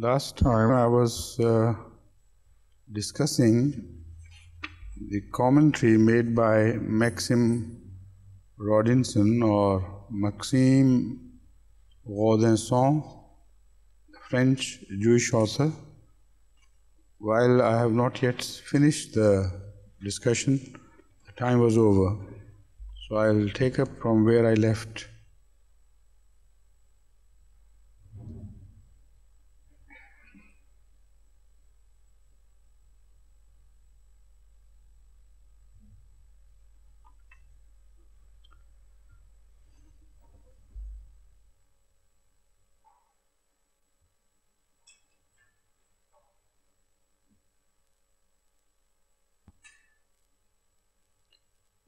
Last time I was discussing the commentary made by Maxime Rodinson or Maxime Rodinson, French Jewish author. While I have not yet finished the discussion, the time was over. So I'll take up from where I left.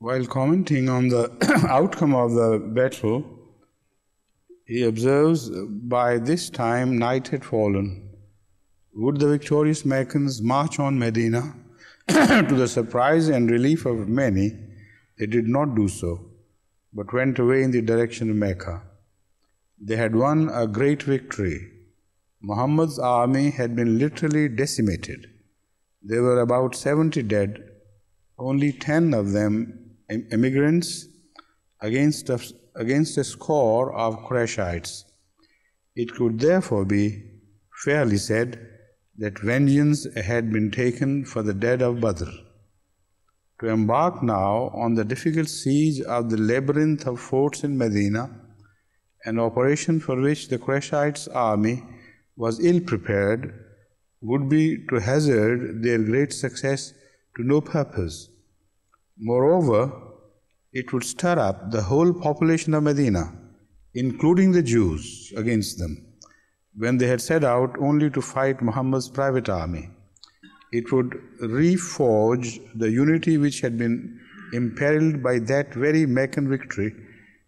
While commenting on the outcome of the battle, he observes, by this time night had fallen. Would the victorious Meccans march on Medina? To the surprise and relief of many, they did not do so, but went away in the direction of Mecca. They had won a great victory. Muhammad's army had been literally decimated. There were about 70 dead, only 10 of them immigrants against a score of Qurayshites. It could therefore be fairly said that vengeance had been taken for the dead of Badr. To embark now on the difficult siege of the labyrinth of forts in Medina, an operation for which the Qurayshites' army was ill prepared, would be to hazard their great success to no purpose. Moreover, it would stir up the whole population of Medina, including the Jews, against them, when they had set out only to fight Muhammad's private army. It would reforge the unity which had been imperiled by that very Meccan victory,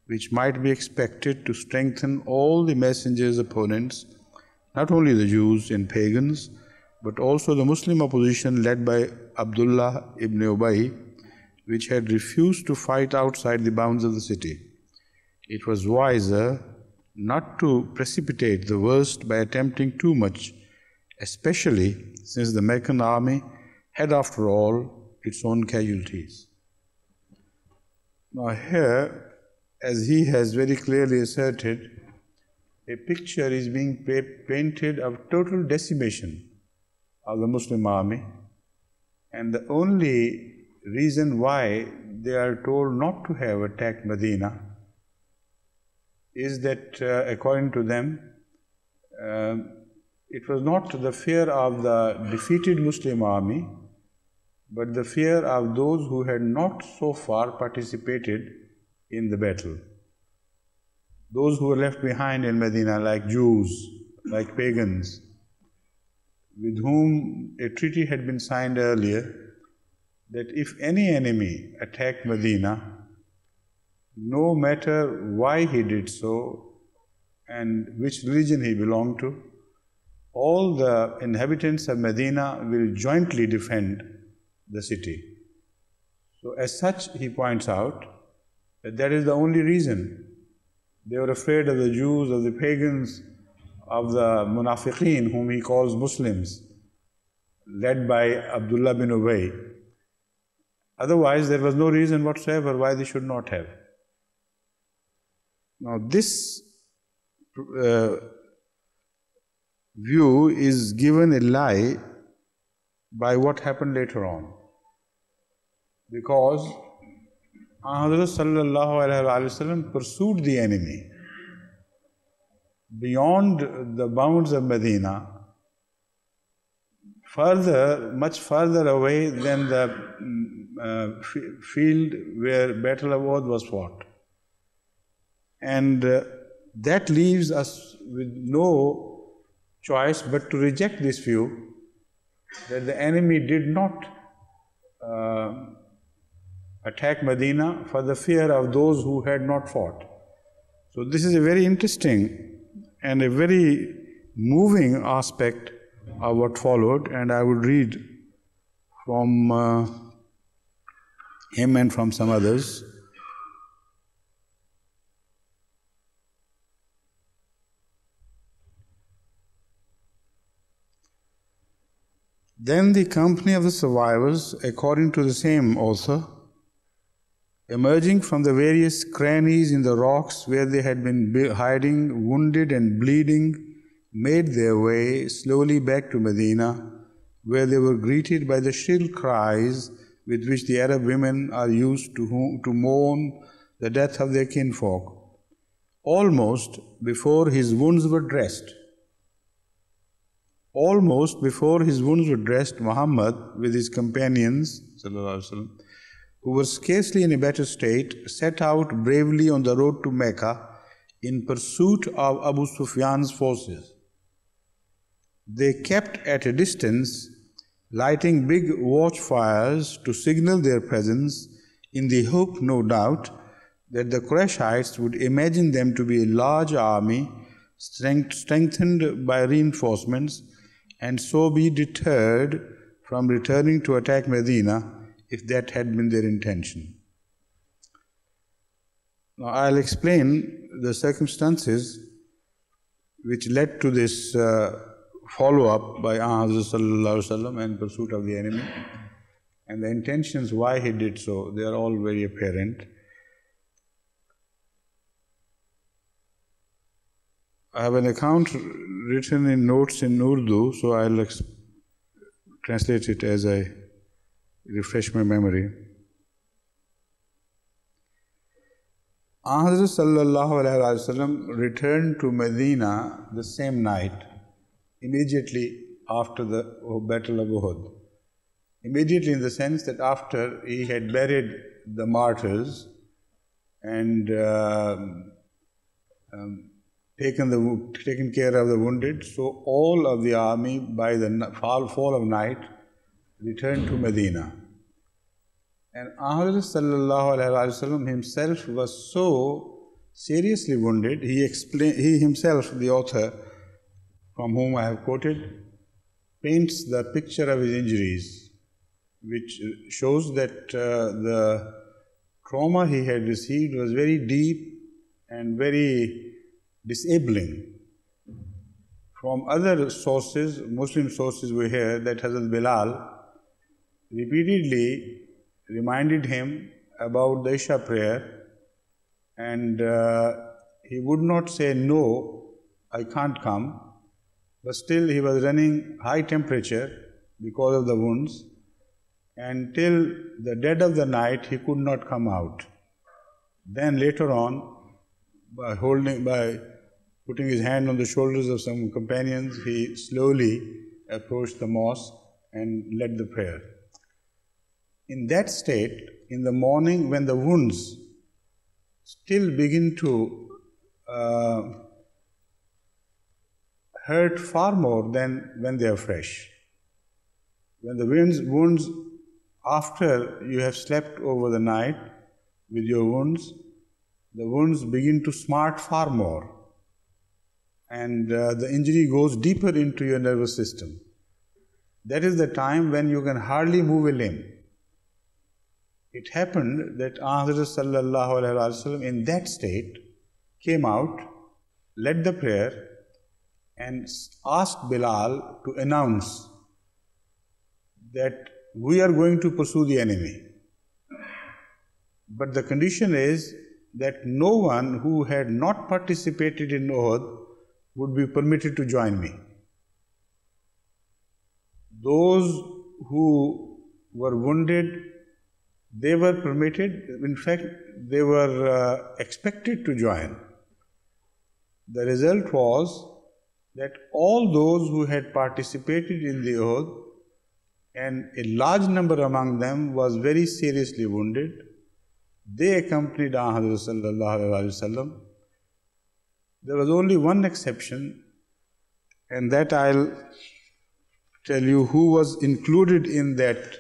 which might be expected to strengthen all the messenger's opponents, not only the Jews and pagans, but also the Muslim opposition led by Abdullah ibn Ubay, which had refused to fight outside the bounds of the city. It was wiser not to precipitate the worst by attempting too much, especially since the Meccan army had, after all, its own casualties. Now here, as he has very clearly asserted, a picture is being painted of total decimation of the Muslim army, and the only reason why they are told not to have attacked Medina is that, according to them, it was not the fear of the defeated Muslim army, but the fear of those who had not so far participated in the battle. Those who were left behind in Medina, like Jews, like pagans, with whom a treaty had been signed earlier, that if any enemy attacked Medina, no matter why he did so and which religion he belonged to, all the inhabitants of Medina will jointly defend the city. So as such, he points out that that is the only reason. They were afraid of the Jews, of the pagans, of the munafiqeen, whom he calls Muslims, led by Abdullah bin Ubay. Otherwise, there was no reason whatsoever why they should not have. Now, this view is given a lie by what happened later on. Because Hazrat sallallahu alaihi wasallam pursued the enemy beyond the bounds of Medina, much further away than the field where Battle of Uhud was fought. And that leaves us with no choice but to reject this view that the enemy did not attack Medina for the fear of those who had not fought. So this is a very interesting and a very moving aspect of what followed, and I would read from him and from some others. Then the company of the survivors, according to the same author, emerging from the various crannies in the rocks where they had been hiding, wounded and bleeding, made their way slowly back to Medina, where they were greeted by the shrill cries with which the Arab women are used to mourn the death of their kinfolk. Almost before his wounds were dressed, Muhammad, with his companions, who were scarcely in a better state, set out bravely on the road to Mecca in pursuit of Abu Sufyan's forces. They kept at a distance, lighting big watchfires to signal their presence, in the hope, no doubt, that the Qurayshites would imagine them to be a large army strengthened by reinforcements, and so be deterred from returning to attack Medina, if that had been their intention. Now I'll explain the circumstances which led to this follow-up by Hazrat Sallallahu Alaihi Wasallam and pursuit of the enemy, and the intentions why he did so. They are all very apparent. I have an account written in notes in Urdu, so I'll translate it as I refresh my memory. Hazrat Sallallahu Alaihi Wasallam returned to Medina the same night, immediately after the Battle of Uhud. Immediately in the sense that after he had buried the martyrs and taken care of the wounded, so all of the army by the fall of night returned to Medina. And Hazrat Sallallahu Alaihi Wasallam himself was so seriously wounded, he himself, the author from whom I have quoted, paints the picture of his injuries, which shows that the trauma he had received was very deep and very disabling. From other sources, Muslim sources, we hear that Hazrat Bilal repeatedly reminded him about the Isha prayer, and he would not say, "No, I can't come," but still he was running high temperature because of the wounds, and till the dead of the night he could not come out. Then later on, by putting his hand on the shoulders of some companions, he slowly approached the mosque and led the prayer. In that state, in the morning when the wounds still begin to hurt far more than when they are fresh. When the wounds, after you have slept over the night with your wounds, the wounds begin to smart far more, and the injury goes deeper into your nervous system. That is the time when you can hardly move a limb. It happened that Hazrat Sallallahu Alaihi Wasallam in that state came out, led the prayer, and asked Bilal to announce that we are going to pursue the enemy. But the condition is that no one who had not participated in Uhud would be permitted to join me. Those who were wounded, they were permitted, in fact, they were expected to join. The result was that all those who had participated in the Uhud, and a large number among them was very seriously wounded, they accompanied Hazrat Sallallahu Alaihi Wasallam. There was only one exception, and that I'll tell you who was included in that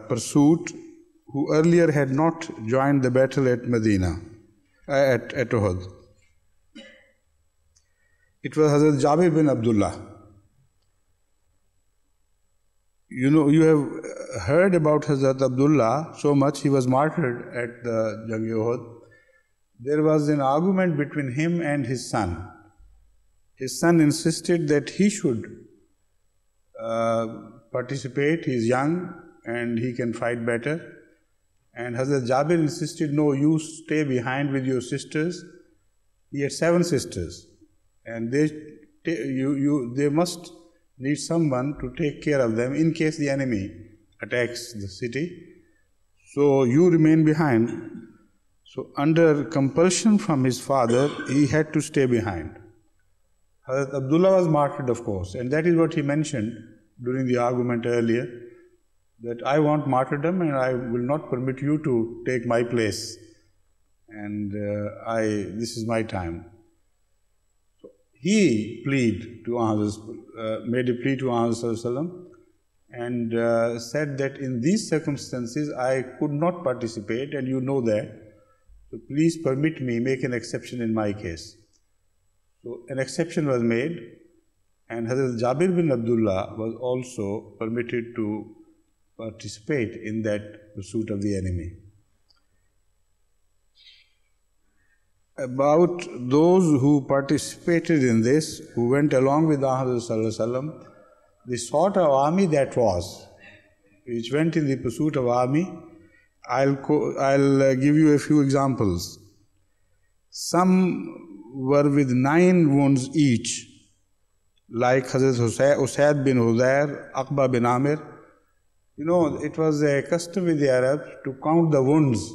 pursuit, who earlier had not joined the battle at Medina, at Uhud. It was Hazrat Jabir bin Abdullah. You know, you have heard about Hazrat Abdullah so much. He was martyred at the Jang-e Uhud. There was an argument between him and his son. His son insisted that he should participate. He is young and he can fight better. And Hazrat Jabir insisted, no, you stay behind with your sisters. He had 7 sisters, and they must need someone to take care of them in case the enemy attacks the city. So you remain behind. So under compulsion from his father, he had to stay behind. Hazrat Abdullah was martyred, of course, and that is what he mentioned during the argument earlier, that I want martyrdom and I will not permit you to take my place, and this is my time. So he made a plea to Hazrat and said that in these circumstances I could not participate, and you know that, so please permit me, make an exception in my case. So an exception was made, and Hazrat Jabir bin Abdullah was also permitted to participate in that pursuit of the enemy. About those who participated in this, who went along with Hazrat, the sort of army that was, which went in the pursuit of army, I'll give you a few examples. Some were with 9 wounds each, like Hazrat Usaid bin Huzair, Aqba bin Amir. You know, it was a custom with the Arabs to count the wounds,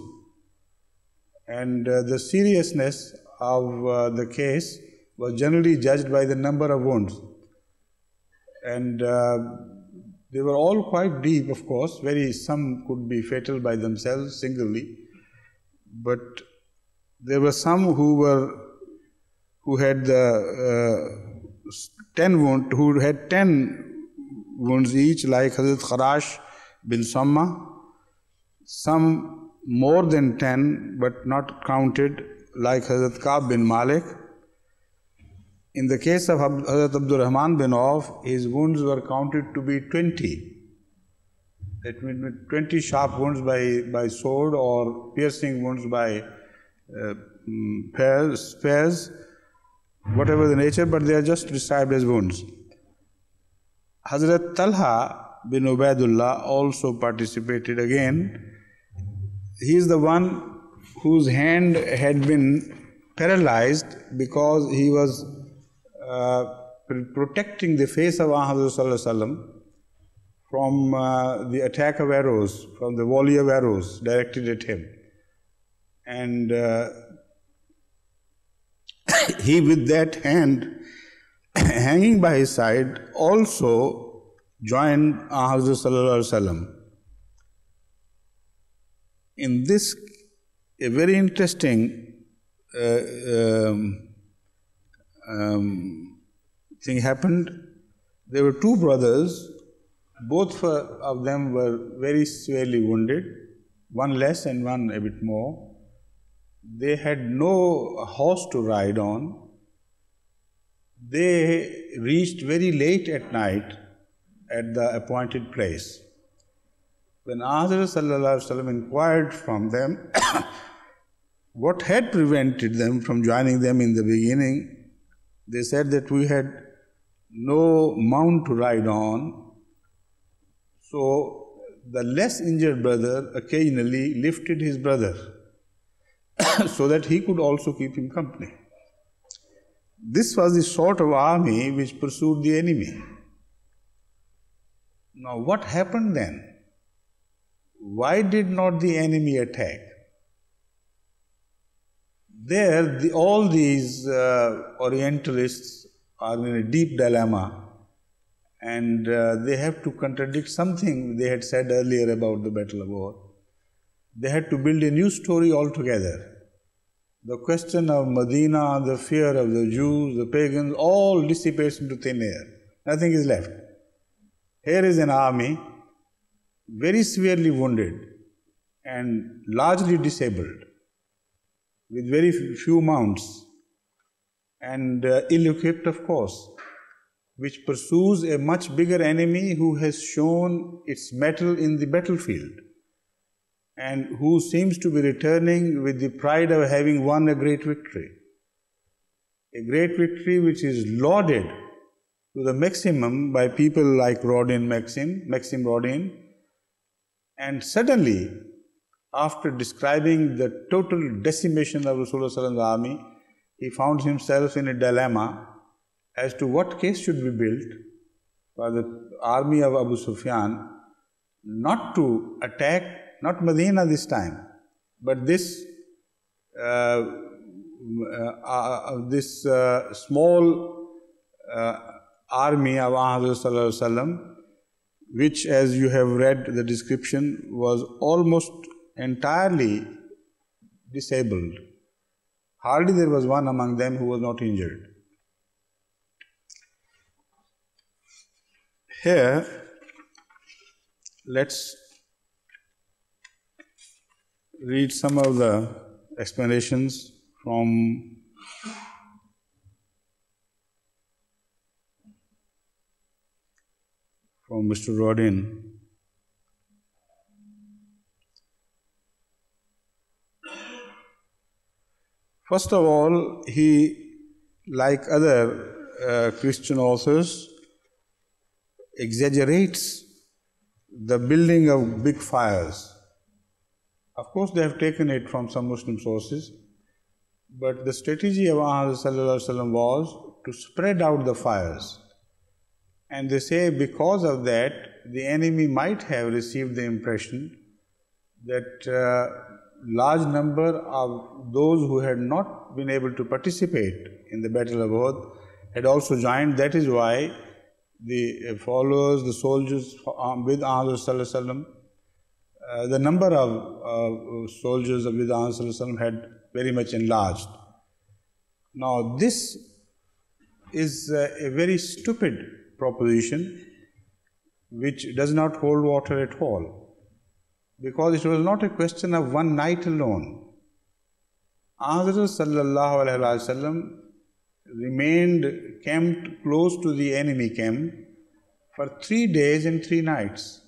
and the seriousness of the case was generally judged by the number of wounds. And they were all quite deep, of course. Some could be fatal by themselves, singly, but there were some who had 10 wounds each, like Hazrat Kharash bin Samma. Some more than 10, but not counted, like Hazrat Ka'b bin Malik. In the case of Hazrat Abdul Rahman bin Auf, his wounds were counted to be 20. That means 20 sharp wounds by sword, or piercing wounds by spears, whatever the nature, but they are just described as wounds. Hazrat Talha bin Ubaidullah also participated again. He is the one whose hand had been paralyzed because he was protecting the face of Hazrat from the attack of arrows, from the volley of arrows directed at him. And he, with that hand hanging by his side, also joined Hazrat. In this, a very interesting thing happened. There were 2 brothers. Both of them were very severely wounded, one less and one a bit more. They had no horse to ride on. They reached very late at night at the appointed place. When Hazrat inquired from them what had prevented them from joining them in the beginning, they said that we had no mount to ride on. So the less injured brother occasionally lifted his brother so that he could also keep him company. This was the sort of army which pursued the enemy. Now what happened then? Why did not the enemy attack? There, all these Orientalists are in a deep dilemma, and they have to contradict something they had said earlier about the Battle of Uhud. They had to build a new story altogether. The question of Medina, the fear of the Jews, the pagans, all dissipates into thin air. Nothing is left. Here is an army, very severely wounded and largely disabled, with very few mounts, and ill-equipped, of course, which pursues a much bigger enemy who has shown its mettle in the battlefield, and who seems to be returning with the pride of having won a great victory. A great victory which is lauded to the maximum by people like Maxim Rodin, and suddenly, after describing the total decimation of Rasulullah's army, he found himself in a dilemma as to what case should be built for the army of Abu Sufyan not to attack, not Medina this time, but this small army of Hazrat, which, as you have read the description, was almost entirely disabled. Hardly there was one among them who was not injured. Here, let's read some of the explanations from Mr. Rodin. First of all, he, like other Christian authors, exaggerates the building of big fires. Of course, they have taken it from some Muslim sources, but the strategy of Muhammad was to spread out the fires. And they say because of that, the enemy might have received the impression that large number of those who had not been able to participate in the Battle of Uhud had also joined. That is why the followers, the soldiers with Muhammad, the number of soldiers with Muhammad had very much enlarged. Now, this is a very stupid proposition which does not hold water at all, because it was not a question of one night alone. Hazrat sallallahu alaihi wasallam remained camped close to the enemy camp for 3 days and 3 nights.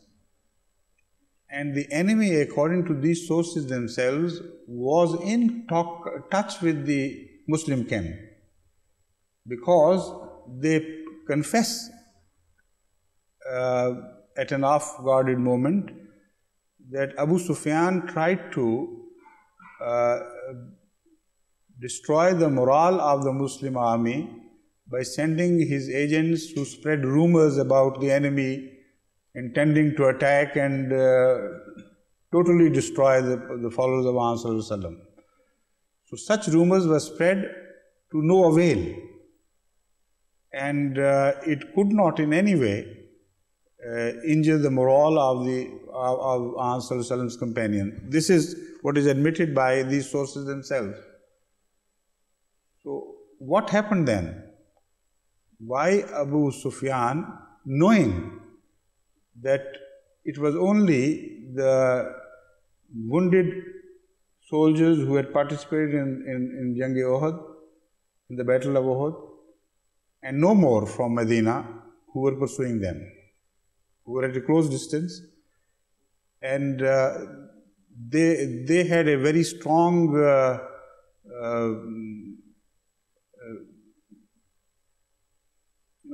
And the enemy, according to these sources themselves, was in touch with the Muslim camp, because they confess at an off-guarded moment that Abu Sufyan tried to destroy the morale of the Muslim army by sending his agents to spread rumors about the enemy intending to attack and totally destroy the followers of Muhammad. So such rumors were spread to no avail, and it could not in any way injure the morale of Muhammad's companion. This is what is admitted by these sources themselves. So what happened then? Why Abu Sufyan, knowing that it was only the wounded soldiers who had participated in Jang-e-Uhud, in the Battle of Uhud, and no more from Medina, who were pursuing them, who were at a close distance, and they had a very strong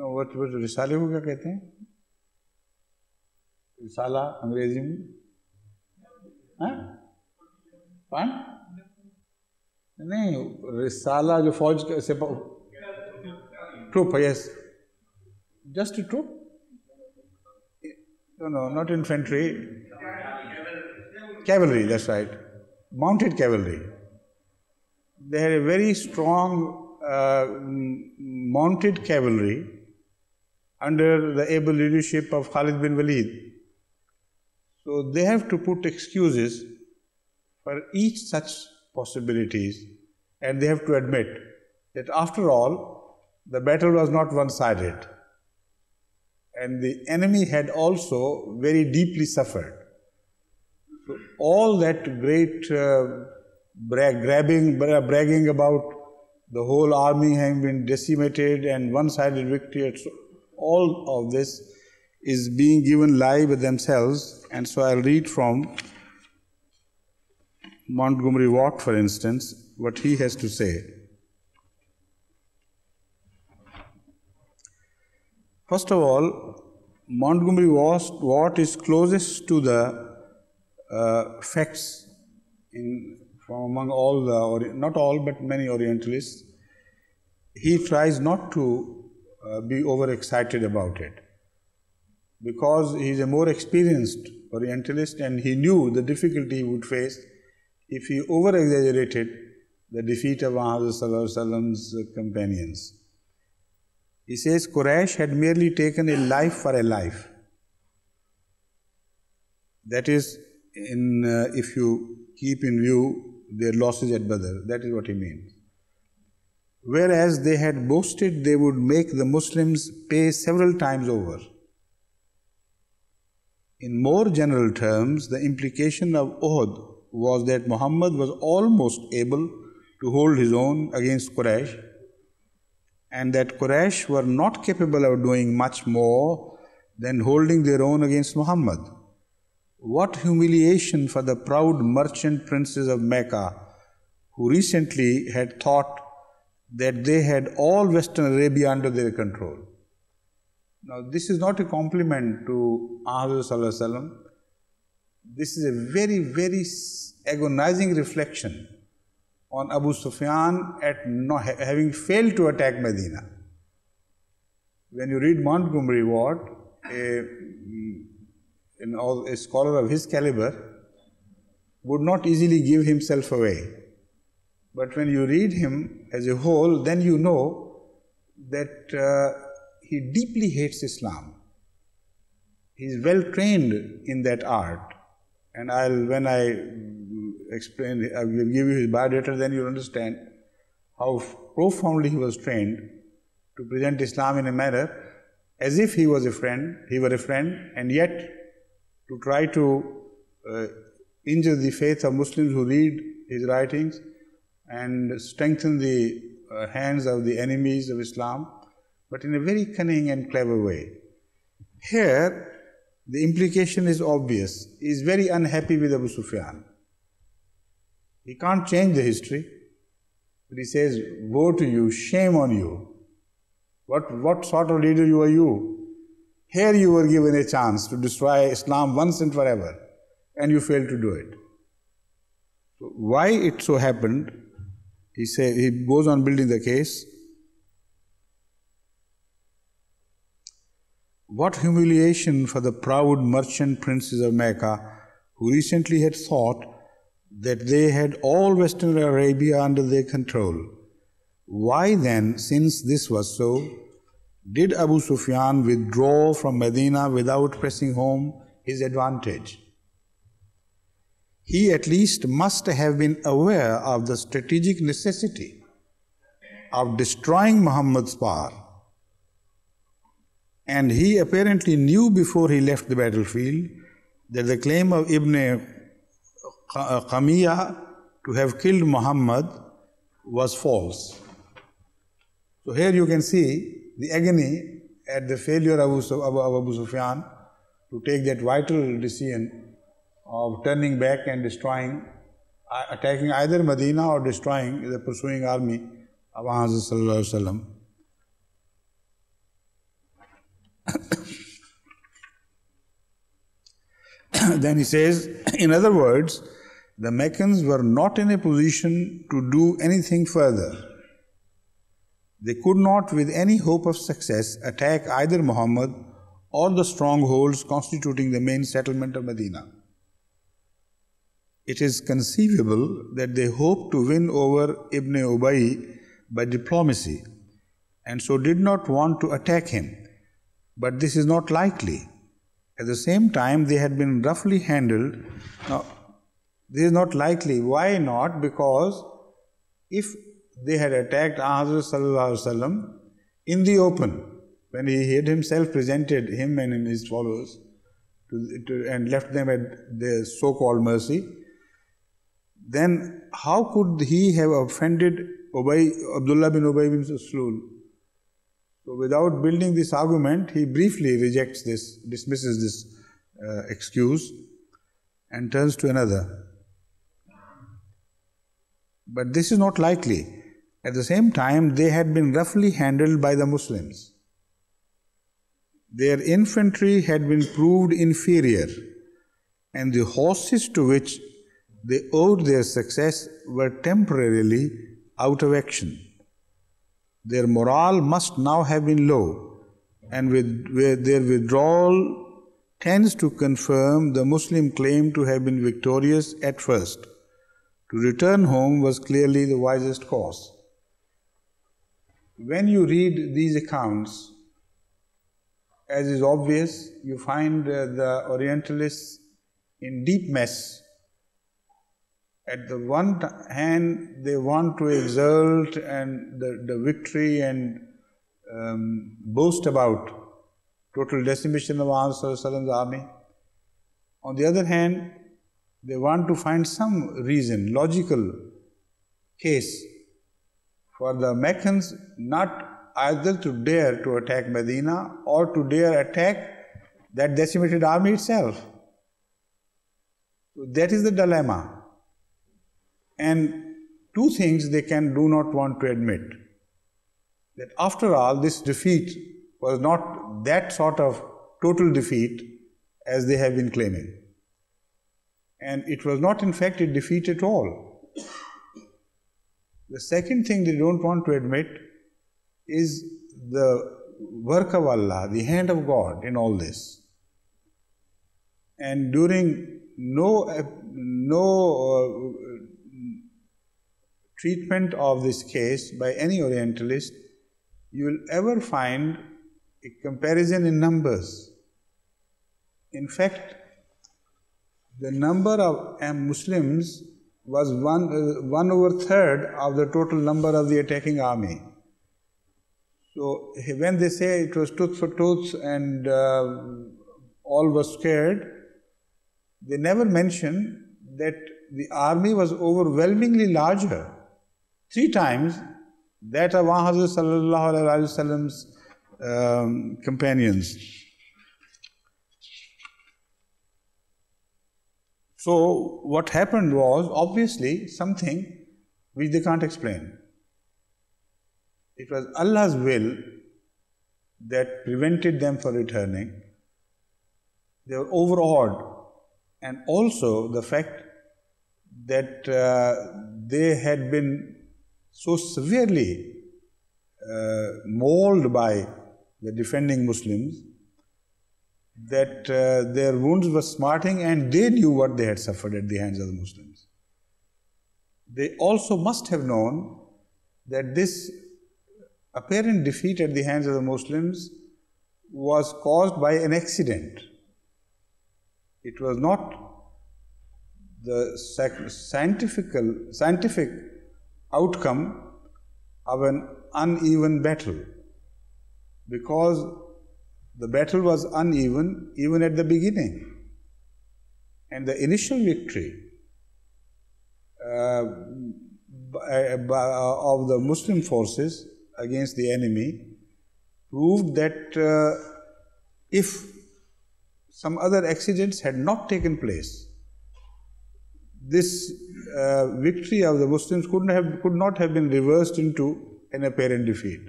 what रिसाले को क्या कहते हैं? रिसाला अंग्रेजी में? हाँ? पान? नहीं, रिसाला जो फौज से troop, yes, just a troop? No, not infantry. Cavalry, that's right. Mounted cavalry. They had a very strong mounted cavalry under the able leadership of Khalid bin Walid. So they have to put excuses for each such possibilities, and they have to admit that after all, the battle was not one-sided, and the enemy had also very deeply suffered. So all that great bragging about the whole army having been decimated and one-sided victory, all of this is being given lie by themselves. And so I'll read from Montgomery Watt, for instance, what he has to say. First of all, Montgomery Watt is closest to the facts from among all the, not all, but many Orientalists. He tries not to be overexcited about it because he is a more experienced Orientalist and he knew the difficulty he would face if he over-exaggerated the defeat of Hazrat's companions. He says Quraysh had merely taken a life for a life. That is, if you keep in view their losses at Badr, that is what he means. Whereas they had boasted they would make the Muslims pay several times over. In more general terms, the implication of Uhud was that Muhammad was almost able to hold his own against Quraysh, and that Quraysh were not capable of doing much more than holding their own against Muhammad. What humiliation for the proud merchant princes of Mecca, who recently had thought that they had all Western Arabia under their control. Now, this is not a compliment to Hazrat. This is a very, very agonizing reflection on Abu Sufyan at not having failed to attack Medina. When you read Montgomery Watt, a scholar of his caliber would not easily give himself away. But when you read him as a whole, then you know that he deeply hates Islam. He is well trained in that art. And when I will give you his biodata, then you'll understand how profoundly he was trained to present Islam in a manner as if he were a friend, and yet to try to injure the faith of Muslims who read his writings and strengthen the hands of the enemies of Islam, but in a very cunning and clever way. Here, the implication is obvious. He is very unhappy with Abu Sufyan. He can't change the history, but he says, woe to you, shame on you. What sort of leader are you? Here you were given a chance to destroy Islam once and forever, and you failed to do it. So why it so happened, he goes on building the case. What humiliation for the proud merchant princes of Mecca, who recently had thought that they had all Western Arabia under their control. Why then, since this was so, did Abu Sufyan withdraw from Medina without pressing home his advantage? He at least must have been aware of the strategic necessity of destroying Muhammad's power. And he apparently knew before he left the battlefield that the claim of Ibn Qamiya to have killed Muhammad was false. So here you can see the agony at the failure of Abu Sufyan to take that vital decision of turning back and destroying, attacking either Medina or destroying the pursuing army of Hazrat. Then he says, in other words, the Meccans were not in a position to do anything further. They could not, with any hope of success, attack either Muhammad or the strongholds constituting the main settlement of Medina. It is conceivable that they hoped to win over Ibn Ubay by diplomacy and so did not want to attack him. But this is not likely. At the same time, they had been roughly handled. Now, this is not likely. Why not? Because if they had attacked Hazrat in the open, when he had himself presented him and his followers and left them at their so-called mercy, then how could he have offended Abdullah bin Ubay bin Salul? So without building this argument, he briefly rejects this, dismisses this excuse and turns to another. But this is not likely. At the same time, they had been roughly handled by the Muslims. Their infantry had been proved inferior, and the horses to which they owed their success were temporarily out of action. Their morale must now have been low, and their withdrawal tends to confirm the Muslim claim to have been victorious at first. To return home was clearly the wisest course. When you read these accounts, as is obvious, you find the Orientalists in deep mess. At the one hand, they want to exalt and the victory and boast about total decimation of Muhammad's army. On the other hand, they want to find some reason, logical case for the Meccans not either to dare to attack Medina or to dare attack that decimated army itself. So that is the dilemma. And two things they do not want to admit. That after all, this defeat was not that sort of total defeat as they have been claiming. And it was not in fact a defeat at all. The second thing they don't want to admit is the work of Allah, the hand of God in all this. And during no treatment of this case by any Orientalist, you will ever find a comparison in numbers. In fact, the number of Muslims was 1/3 of the total number of the attacking army. So when they say it was tooth for tooth and all were scared, they never mention that the army was overwhelmingly larger, 3 times that of Hazrat sallallahu alaihi wasallam's companions. So what happened was obviously something which they can't explain. It was Allah's will that prevented them from returning. They were overawed, and also the fact that they had been so severely mauled by the defending Muslims that their wounds were smarting, and they knew what they had suffered at the hands of the Muslims. They also must have known that this apparent defeat at the hands of the Muslims was caused by an accident. It was not the scientific outcome of an uneven battle, because the battle was uneven even at the beginning, and the initial victory of the Muslim forces against the enemy proved that if some other accidents had not taken place, this victory of the Muslims could not have been reversed into an apparent defeat.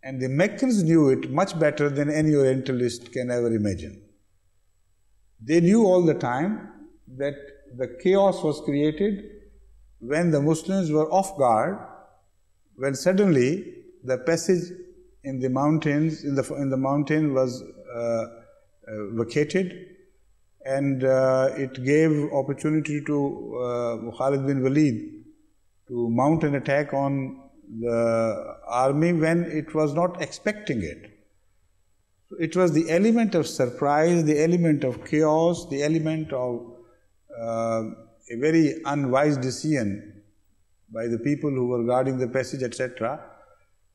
And the Meccans knew it much better than any Orientalist can ever imagine. They knew all the time that the chaos was created when the Muslims were off guard, when suddenly the passage in the mountains, in the mountain was vacated, and it gave opportunity to Khalid bin Walid to mount an attack on the army when it was not expecting it. So it was the element of surprise, the element of chaos, the element of a very unwise decision by the people who were guarding the passage, etc.,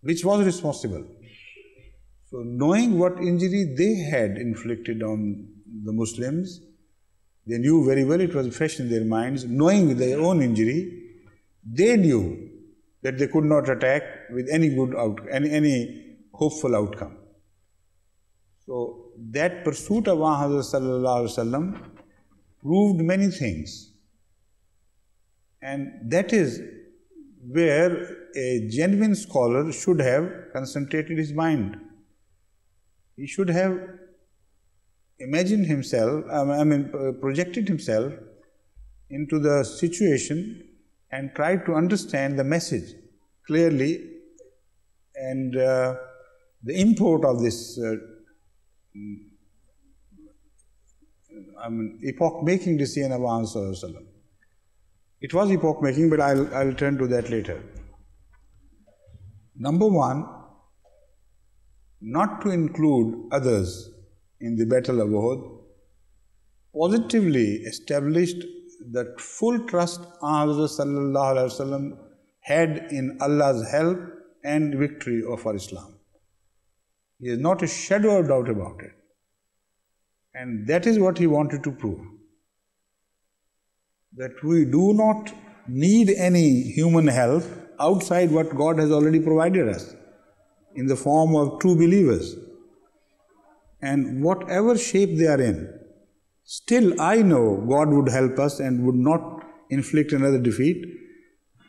which was responsible. So knowing what injury they had inflicted on the Muslims, they knew very well, it was fresh in their minds. Knowing their own injury, they knew that they could not attack with any good any hopeful outcome. So that pursuit of Muhammad sallallahu alaihi wasallam proved many things, and that is where a genuine scholar should have concentrated his mind. he should have imagined himself, projected himself into the situation and tried to understand the message clearly and the import of this epoch-making decision of Muhammad. It was epoch-making, but I'll turn to that later. Number one, not to include others in the Battle of Uhud, positively established that full trust Hazrat Sallallahu Alaihi Wasallam had in Allah's help and victory for Islam. There is not a shadow of doubt about it. And that is what he wanted to prove. That we do not need any human help outside what God has already provided us in the form of true believers. And whatever shape they are in, still I know God would help us and would not inflict another defeat,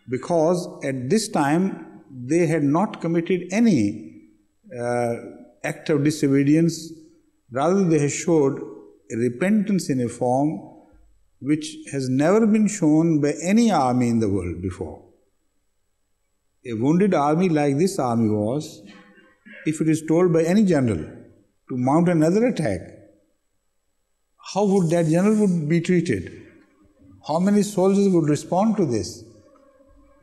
because at this time they had not committed any act of disobedience. Rather, they had showed repentance in a form which has never been shown by any army in the world before. A wounded army like this army was, if it is told by any general to mount another attack, how would that general would be treated? How many soldiers would respond to this?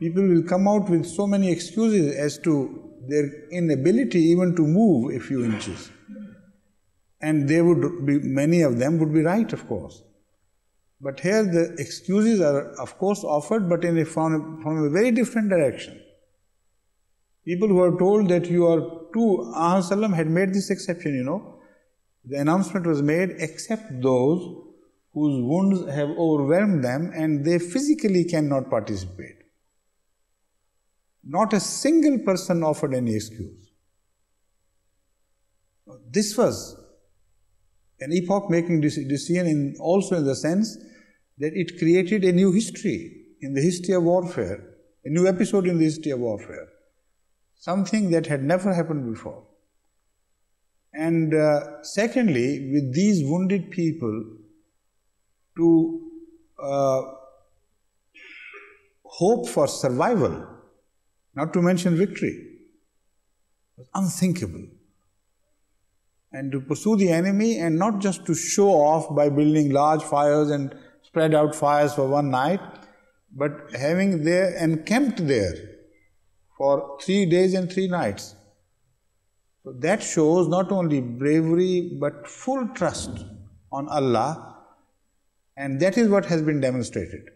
People will come out with so many excuses as to their inability even to move a few inches. And they would be, many of them would be right, of course. But here the excuses are, of course, offered, but from a very different direction. People who are told that you are too, Ahmad had made this exception, The announcement was made, except those whose wounds have overwhelmed them and they physically cannot participate. Not a single person offered any excuse. This was an epoch-making decision also in the sense that it created a new history in the history of warfare, a new episode in the history of warfare, something that had never happened before. And secondly, with these wounded people, to hope for survival, not to mention victory, was unthinkable. And to pursue the enemy, and not just to show off by building large fires and spread out fires for one night, but having there encamped there for 3 days and 3 nights. So that shows not only bravery but full trust on Allah, and that is what has been demonstrated.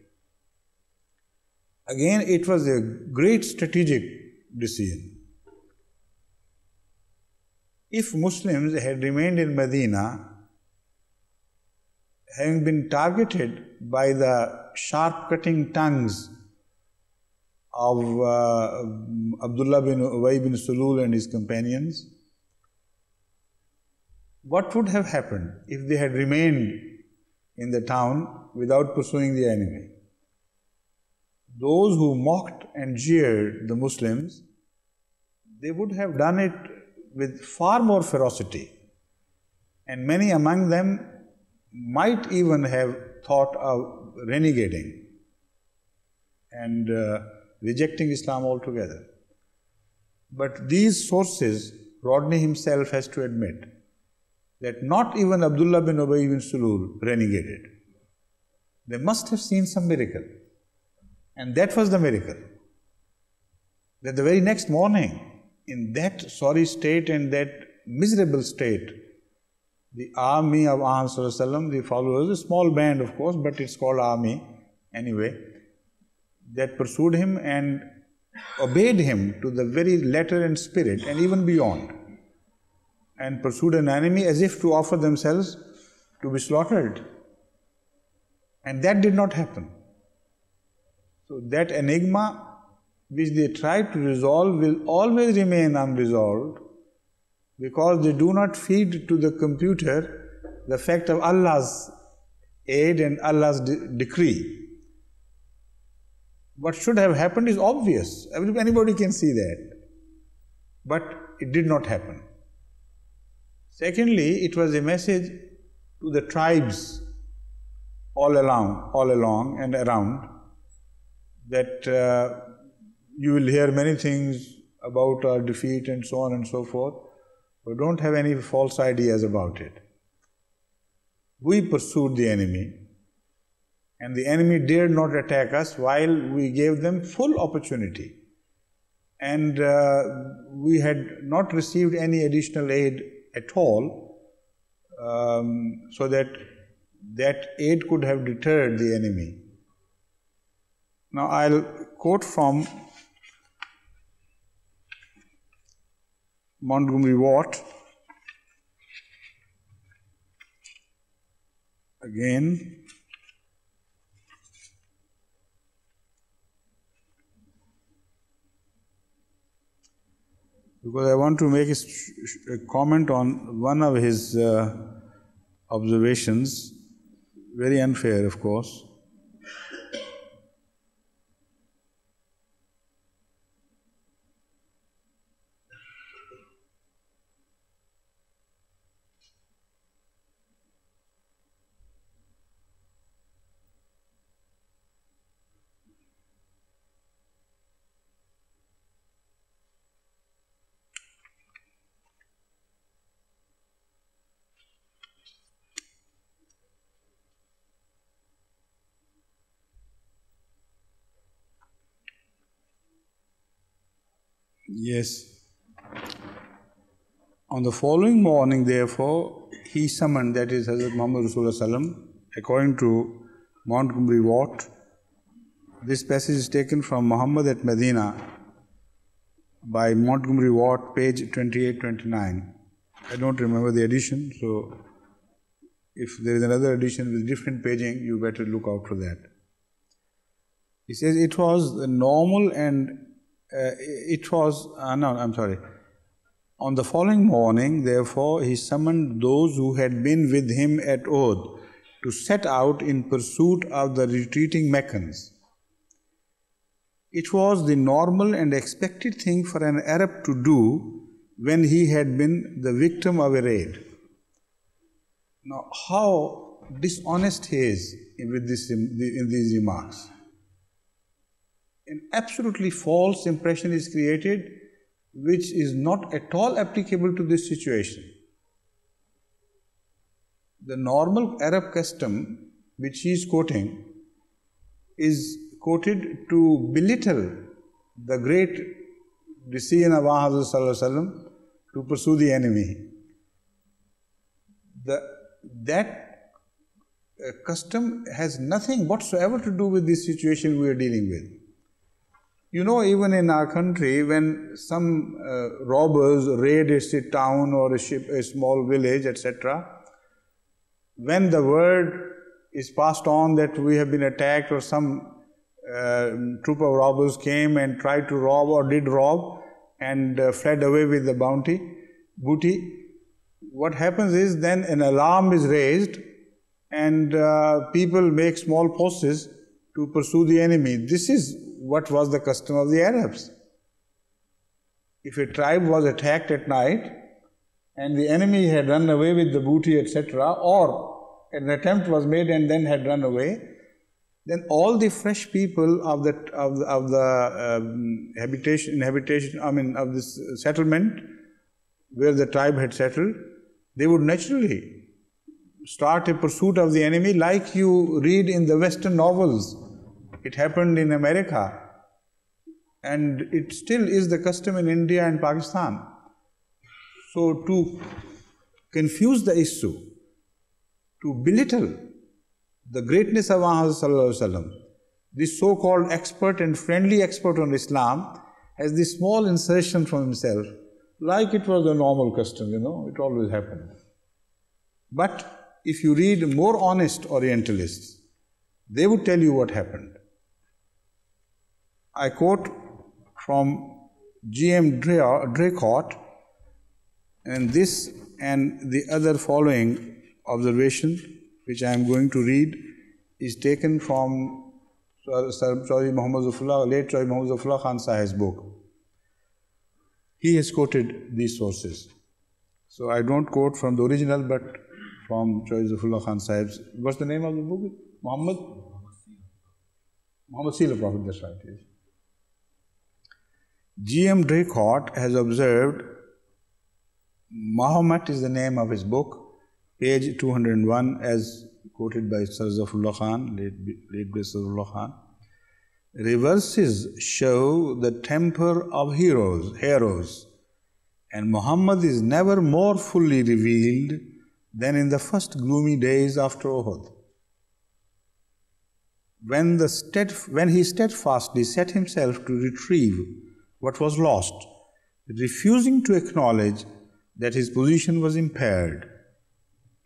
Again, it was a great strategic decision. If Muslims had remained in Medina, having been targeted by the sharp-cutting tongues of Abdullah bin Ubay bin Sulul and his companions, what would have happened if they had remained in the town without pursuing the enemy? Those who mocked and jeered the Muslims, they would have done it with far more ferocity, and many among them might even have thought of renegading and rejecting Islam altogether. But these sources, Rodney himself has to admit that not even Abdullah bin Ubay bin Sulul renegaded. They must have seen some miracle. And that was the miracle. That the very next morning, in that sorry state and that miserable state, the army of Ahmad, the followers, a small band of course, but it's called army anyway, that pursued him and obeyed him to the very letter and spirit and even beyond, and pursued an enemy as if to offer themselves to be slaughtered. And that did not happen. So that enigma which they tried to resolve will always remain unresolved, because they do not feed to the computer the fact of Allah's aid and Allah's decree. What should have happened is obvious. Anybody can see that. But it did not happen. Secondly, it was a message to the tribes all along and around, that you will hear many things about our defeat and so on and so forth, but don't have any false ideas about it. We pursued the enemy, and the enemy dared not attack us while we gave them full opportunity. And we had not received any additional aid at all, so that aid could have deterred the enemy. Now I'll quote from Montgomery Watt again. Because I want to make a comment on one of his observations, very unfair, of course. Yes. On the following morning, therefore, he summoned, that is Hazrat Muhammad Rasulullah, according to Montgomery Watt. This passage is taken from Muhammad at Medina by Montgomery Watt, page 28-29. I don't remember the edition, so if there is another edition with different paging, you better look out for that. He says it was normal and On the following morning, therefore, he summoned those who had been with him at Uhud to set out in pursuit of the retreating Meccans. It was the normal and expected thing for an Arab to do when he had been the victim of a raid. Now, how dishonest he is in these remarks. An absolutely false impression is created, which is not at all applicable to this situation. The normal Arab custom, which he is quoting, is quoted to belittle the great decision of Hazrat Sallallahu Alaihi Wasallam to pursue the enemy. That custom has nothing whatsoever to do with this situation we are dealing with. You know, even in our country, when some robbers raid a town or a small village, etc., when the word is passed on that we have been attacked, or some troop of robbers came and tried to rob or did rob and fled away with the booty, what happens is then an alarm is raised and people make small posts to pursue the enemy. This is what was the custom of the Arabs. If a tribe was attacked at night and the enemy had run away with the booty, etc., or an attempt was made and then had run away, then all the fresh people of this settlement where the tribe had settled, they would naturally start a pursuit of the enemy, like you read in the Western novels. It happened in America, and it still is the custom in India and Pakistan. So to confuse the issue, to belittle the greatness of Hazrat Sallallahu Alaihi Wasallam, this so-called expert and friendly expert on Islam has this small insertion from himself, like it was a normal custom, it always happened. But if you read more honest Orientalists, they would tell you what happened. I quote from G.M. Draycott, and this and the other following observation, which I am going to read, is taken from Chaudhry Muhammad Zafrullah, late Chaudhry Muhammad Zafrullah Khan Sahib's book. He has quoted these sources. So I don't quote from the original, but from Zafrullah Khan Sahib's. What's the name of the book? Muhammad Seal of Prophet, that's right. Yes. G.M. Draycott has observed, Muhammad is the name of his book, page 201, as quoted by Sir Zafrullah Khan, late great Zafrullah Khan. Reverses show the temper of heroes, and Muhammad is never more fully revealed than in the first gloomy days after Uhud, when he steadfastly set himself to retrieve what was lost, refusing to acknowledge that his position was impaired,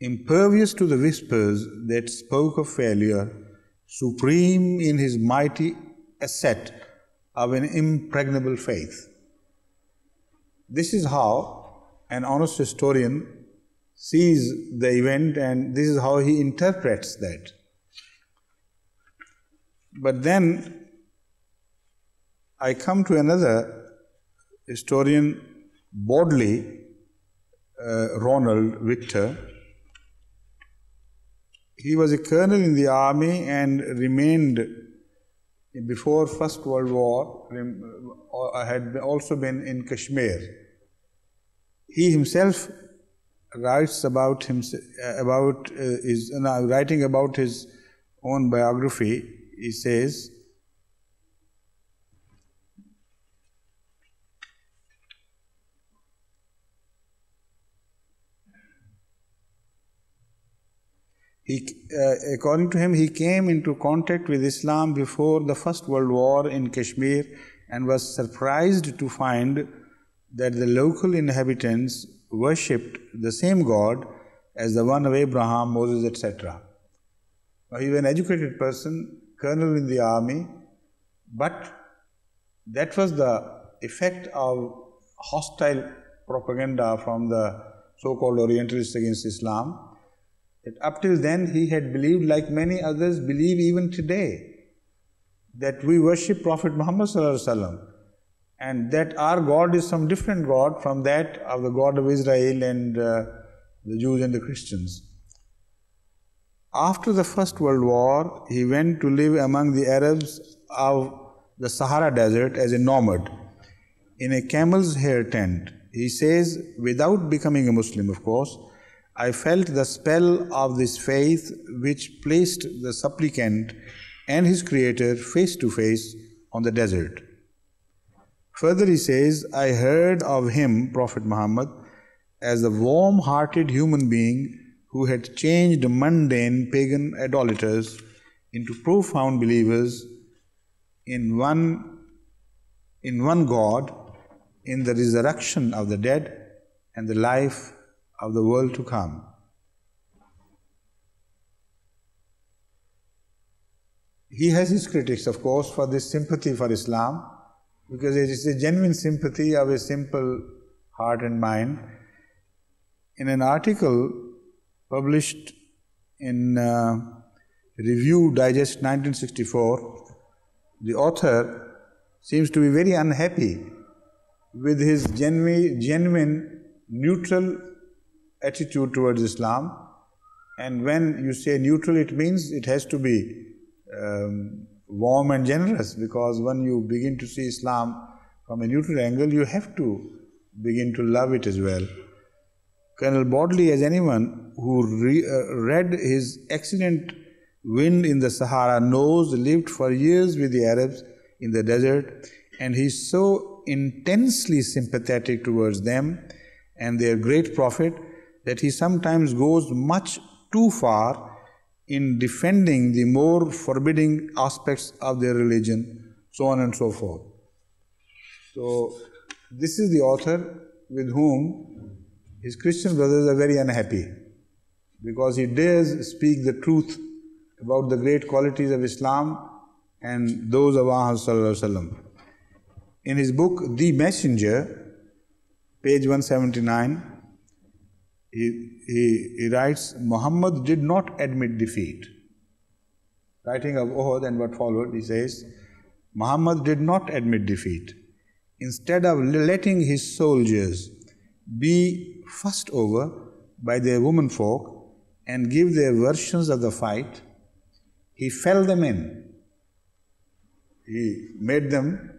impervious to the whispers that spoke of failure, supreme in his mighty asset of an impregnable faith. This is how an honest historian sees the event, and this is how he interprets that. But then I come to another historian, Bodley, Ronald Victor. He was a colonel in the army and remained before First World War, had also been in Kashmir. He himself writes about writing about his own biography. He says, according to him, he came into contact with Islam before the First World War in Kashmir and was surprised to find that the local inhabitants worshipped the same God as the one of Abraham, Moses, etc. He was an educated person, colonel in the army, but that was the effect of hostile propaganda from the so-called Orientalists against Islam. That up till then he had believed, like many others believe even today, that we worship Prophet Muhammad ﷺ, and that our God is some different God from that of the God of Israel and the Jews and the Christians. After the First World War, he went to live among the Arabs of the Sahara Desert as a nomad in a camel's hair tent. He says, without becoming a Muslim, of course, I felt the spell of this faith which placed the supplicant and his Creator face to face on the desert. Further he says, I heard of him, Prophet Muhammad, as a warm-hearted human being who had changed mundane pagan idolaters into profound believers in one God, in the resurrection of the dead and the life of the world to come. He has his critics, of course, for this sympathy for Islam, because it is a genuine sympathy of a simple heart and mind. In an article published in Review Digest 1964, the author seems to be very unhappy with his genuine neutral attitude towards Islam. And when you say neutral, it means it has to be warm and generous, because when you begin to see Islam from a neutral angle, you have to begin to love it as well. Colonel Bodley, as anyone who read his excellent Wind in the Sahara knows, lived for years with the Arabs in the desert, and he's so intensely sympathetic towards them and their great prophet that he sometimes goes much too far in defending the more forbidding aspects of their religion, so on and so forth. So this is the author with whom his Christian brothers are very unhappy, because he dares speak the truth about the great qualities of Islam and those of Muhammad. In his book, The Messenger, page 179, he writes, Muhammad did not admit defeat. Writing of Uhud and what followed, he says, Muhammad did not admit defeat. Instead of letting his soldiers be fussed over by their womenfolk and give their versions of the fight, he fell them in. He made them,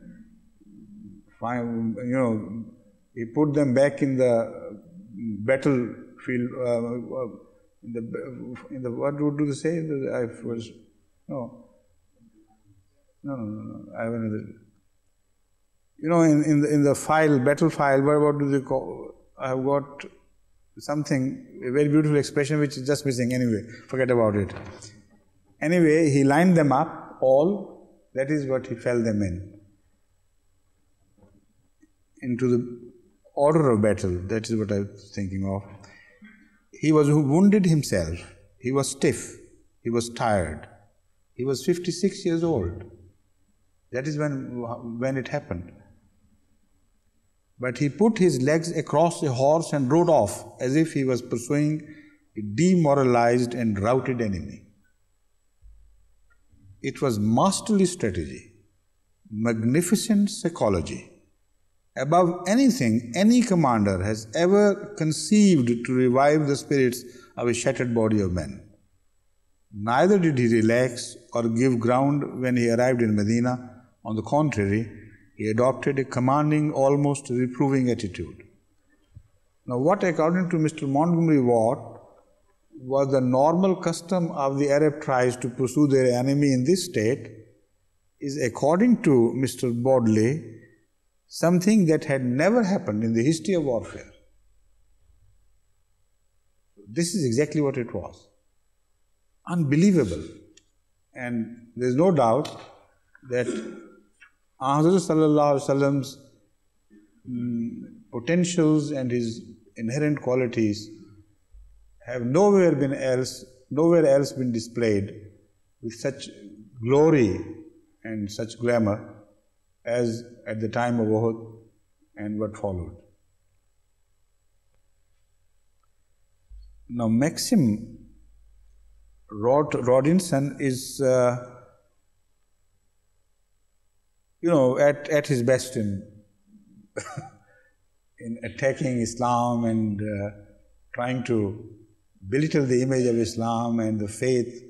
he put them back in the battlefield, in the what do they say? I have another. In the file, battle file, what do they call? I have got something, a very beautiful expression which is just missing. Anyway, forget about it. Anyway, he lined them up all. That is what he fell them into the order of battle. That is what I was thinking of. He was wounded himself. He was stiff. He was tired. He was 56 years old. That is when it happened. But he put his legs across a horse and rode off as if he was pursuing a demoralized and routed enemy. It was masterly strategy, magnificent psychology, above anything any commander has ever conceived to revive the spirits of a shattered body of men. Neither did he relax or give ground when he arrived in Medina. On the contrary, he adopted a commanding, almost reproving attitude. Now, what according to Mr. Montgomery Watt was the normal custom of the Arab tribes to pursue their enemy in this state is, according to Mr. Bodley, something that had never happened in the history of warfare. This is exactly what it was. Unbelievable. And there is no doubt that Hazrat Sallallahu Alaihi Wasallam's potentials and his inherent qualities have nowhere else been displayed with such glory and such glamour as at the time of Uhud and what followed. Now, Maxim Rodinson is at his best in attacking Islam and trying to belittle the image of Islam and the faith,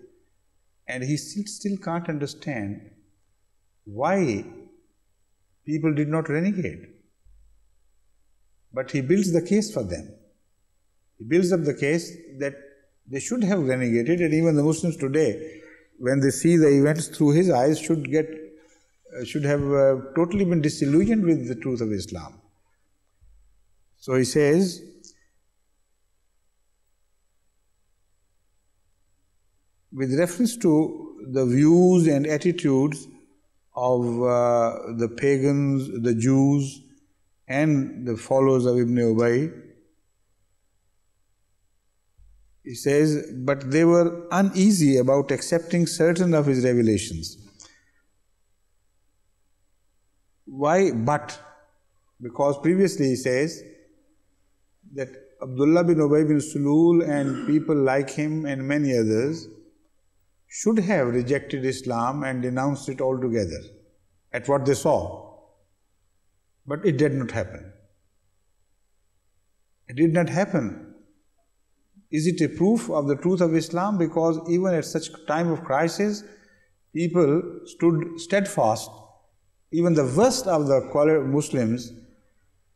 and he still can't understand why people did not renegade. But he builds the case for them. He builds up the case that they should have renegated, and even the Muslims today, when they see the events through his eyes, should have totally been disillusioned with the truth of Islam. So he says, with reference to the views and attitudes of the pagans, the Jews, and the followers of Ibn Ubay, he says, but they were uneasy about accepting certain of his revelations. Why but? Because previously he says that Abdullah bin Ubay bin Sulul and people like him and many others should have rejected Islam and denounced it altogether at what they saw. But it did not happen. It did not happen. Is it a proof of the truth of Islam? Because even at such time of crisis, people stood steadfast. Even the worst of the Muslims,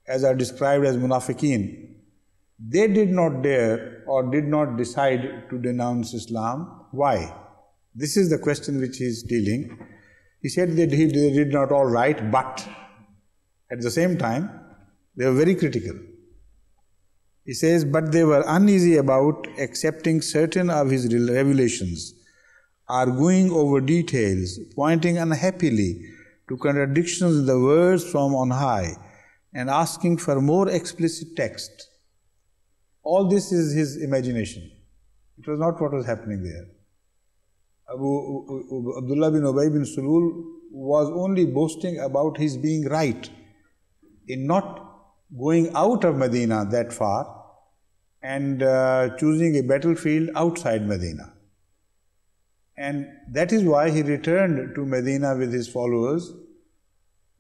as are described as munafiqeen, they did not dare or did not decide to denounce Islam. Why? This is the question which he is dealing. He said that they did not all right, but at the same time, they were very critical. He says, but they were uneasy about accepting certain of his revelations, arguing over details, pointing unhappily to contradictions in the words from on high, and asking for more explicit text. All this is his imagination. It was not what was happening there. Abdullah bin Ubay bin Sulul was only boasting about his being right in not going out of Medina that far and choosing a battlefield outside Medina. And that is why he returned to Medina with his followers,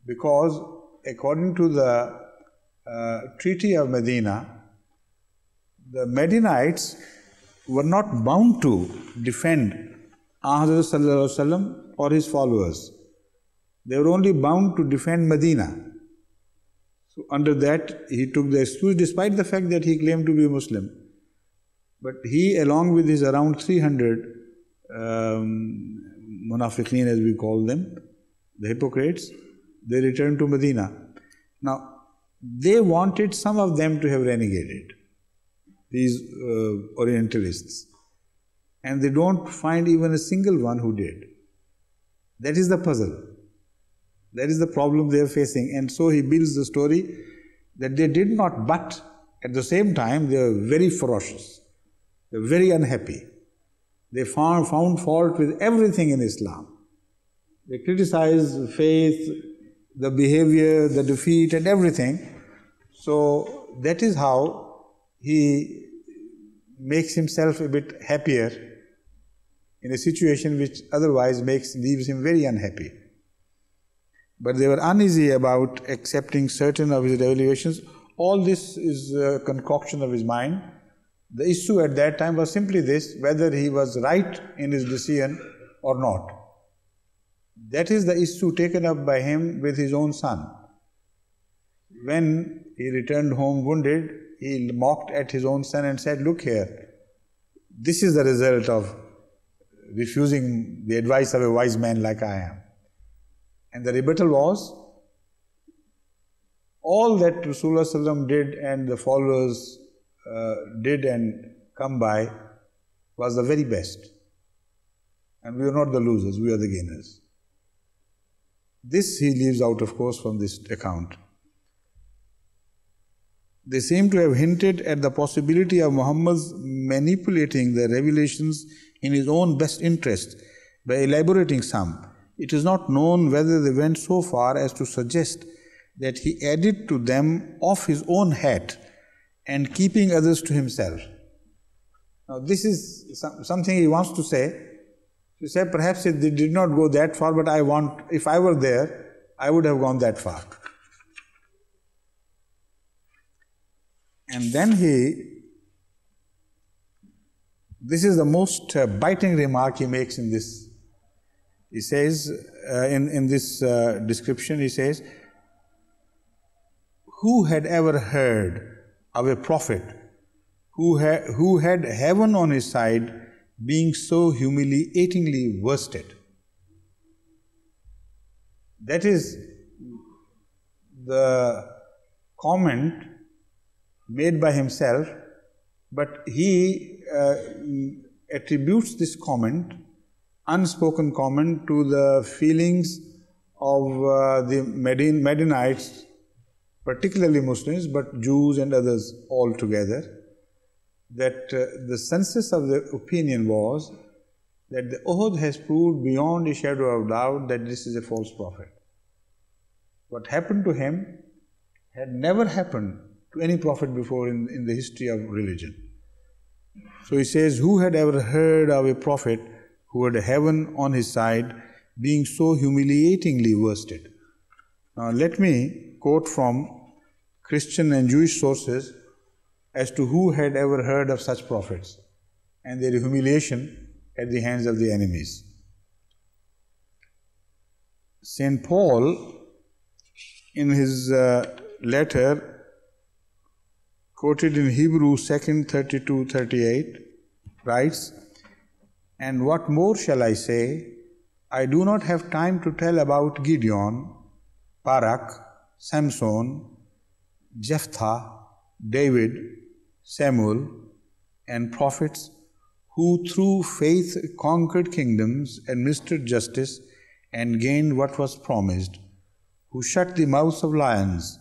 because according to the Treaty of Medina, the Medinites were not bound to defend Hazrat Sallallahu Alaihi Wasallam or his followers. They were only bound to defend Medina. So under that, he took the excuse, despite the fact that he claimed to be a Muslim. But he, along with his around 300 munafiqeen, as we call them, the hypocrites, they returned to Medina. Now, they wanted some of them to have renegated, these Orientalists. And they don't find even a single one who did. That is the puzzle. That is the problem they are facing. And so he builds the story that they did not, but at the same time they are very ferocious. They are very unhappy. They found fault with everything in Islam. They criticize faith, the behavior, the defeat and everything. So that is how he makes himself a bit happier in a situation which otherwise leaves him very unhappy. But they were uneasy about accepting certain of his revelations. All this is a concoction of his mind. The issue at that time was simply this, whether he was right in his decision or not. That is the issue taken up by him with his own son. When he returned home wounded, he mocked at his own son and said, "Look here, this is the result of refusing the advice of a wise man like I am." And the rebuttal was, all that Rasulullah ﷺ did and the followers did and come by was the very best. And we are not the losers, we are the gainers. This he leaves out, of course, from this account. They seem to have hinted at the possibility of Muhammad's manipulating the revelations in his own best interest by elaborating some. It is not known whether they went so far as to suggest that he added to them off his own hat and keeping others to himself. Now this is something he wants to say. He said, perhaps they did not go that far, but if I were there, I would have gone that far. And then this is the most biting remark he makes in this. He says, in this description, he says, who had ever heard of a prophet who had heaven on his side being so humiliatingly worsted? That is the comment made by himself, but he attributes this comment, unspoken comment, to the feelings of the Medinites, particularly Muslims, but Jews and others all together, that the census of the opinion was that the Uhud has proved beyond a shadow of doubt that this is a false prophet. What happened to him had never happened to any prophet before in the history of religion. So he says, who had ever heard of a prophet who had heaven on his side being so humiliatingly worsted? Now let me quote from Christian and Jewish sources as to who had ever heard of such prophets and their humiliation at the hands of the enemies. St. Paul, in his letter quoted in Hebrews 2, 32-38, writes, "And what more shall I say? I do not have time to tell about Gideon, Barak, Samson, Jephthah, David, Samuel, and prophets who through faith conquered kingdoms, administered justice, and gained what was promised, who shut the mouths of lions,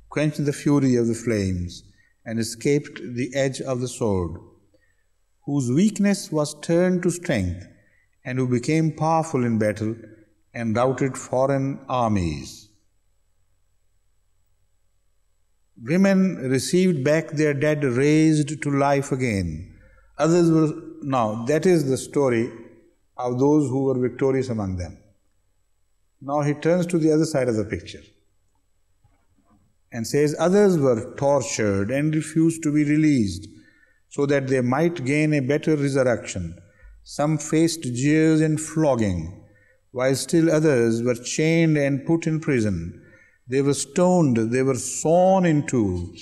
quenched the fury of the flames, and escaped the edge of the sword, whose weakness was turned to strength, and who became powerful in battle and routed foreign armies. Women received back their dead raised to life again. Others were..." Now, that is the story of those who were victorious among them. Now he turns to the other side of the picture. and says, others were tortured and refused to be released so that they might gain a better resurrection. Some faced jeers and flogging, while still others were chained and put in prison. They were stoned, they were sawn in two,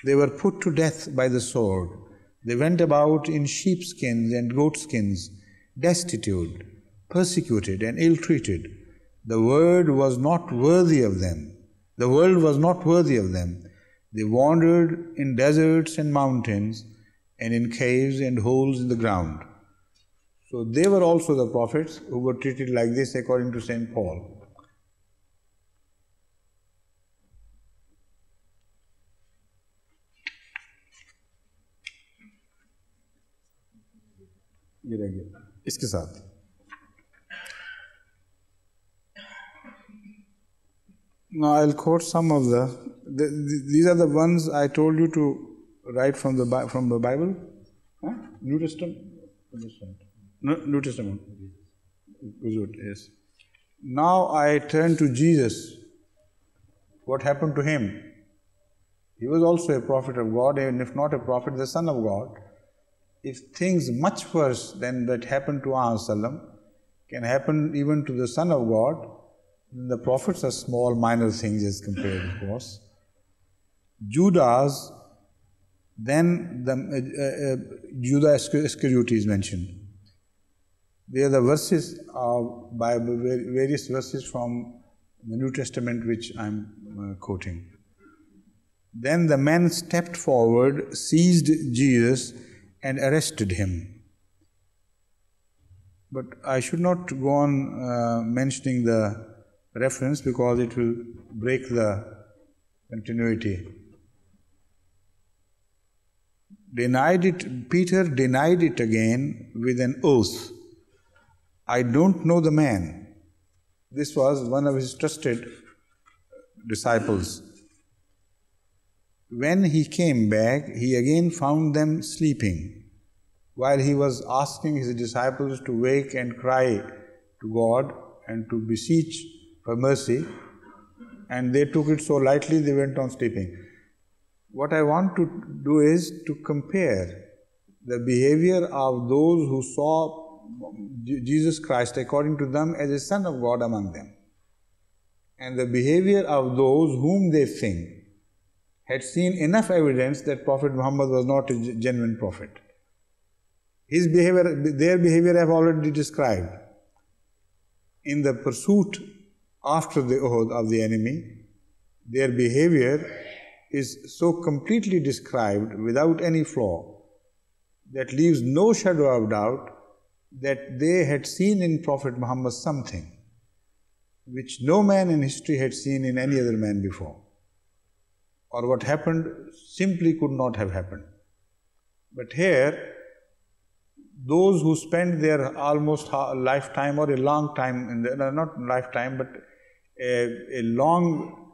they were put to death by the sword. They went about in sheepskins and goatskins, destitute, persecuted and ill-treated. The world was not worthy of them. The world was not worthy of them. They wandered in deserts and mountains and in caves and holes in the ground. So they were also the prophets who were treated like this according to St. Paul. इसके साथ now I'll quote some of these are the ones I told you to write from the Bible. Huh? New Testament? New Testament. Good, yes. Now I turn to Jesus. What happened to him? He was also a prophet of God, and if not a prophet, the Son of God. If things much worse than that happened to Sallam can happen even to the Son of God, then the prophets are small, minor things as compared, of course. Judas, then Judas Iscariot is mentioned. They are the verses of Bible, various verses from the New Testament which I'm quoting. Then the men stepped forward, seized Jesus, and arrested him. But I should not go on mentioning the reference because it will break the continuity. Peter denied it again with an oath. I don't know the man. This was one of his trusted disciples. When he came back, he again found them sleeping, while he was asking his disciples to wake and cry to God and to beseech for mercy, and they took it so lightly they went on sleeping. What I want to do is to compare the behavior of those who saw Jesus Christ according to them as a Son of God among them, and the behavior of those whom they think had seen enough evidence that Prophet Muhammad was not a genuine prophet. His behavior, their behavior I have already described. In the pursuit after the Uhud of the enemy, their behavior is so completely described without any flaw that leaves no shadow of doubt that they had seen in Prophet Muhammad something which no man in history had seen in any other man before. Or what happened simply could not have happened. But here, those who spend their almost lifetime or a long time, not lifetime, but a long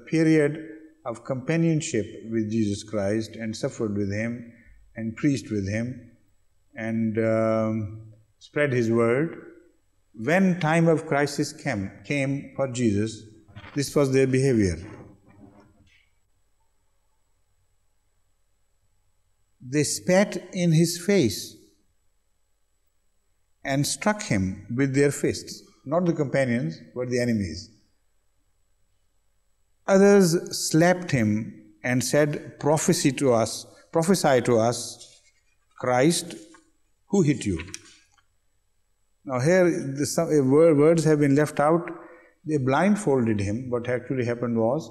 period of companionship with Jesus Christ and suffered with Him and preached with Him and spread His word. When time of crisis came for Jesus, this was their behavior. They spat in His face and struck Him with their fists, not the companions, but the enemies. Others slapped Him and said, prophesy to us, Christ, who hit you? Now here, words have been left out. They blindfolded Him. What actually happened was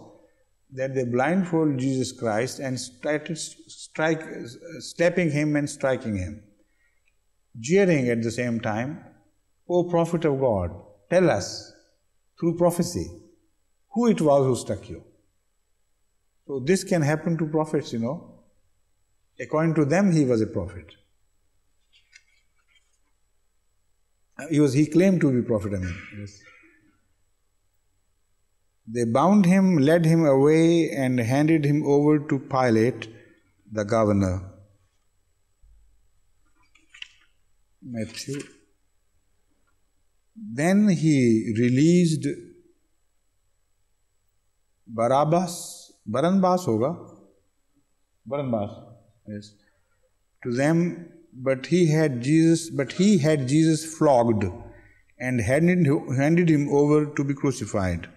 that they blindfolded Jesus Christ and started slapping Him and striking Him, jeering at the same time, O Prophet of God, tell us, through prophecy, who it was who struck you. So this can happen to prophets, According to them, he was a prophet. He claimed to be prophet, yes. They bound him, led him away, and handed him over to Pilate, the governor. Matthew. Then he released Barnabas hoga, Barnabas, yes, to them, but he had Jesus flogged and handed him over to be crucified.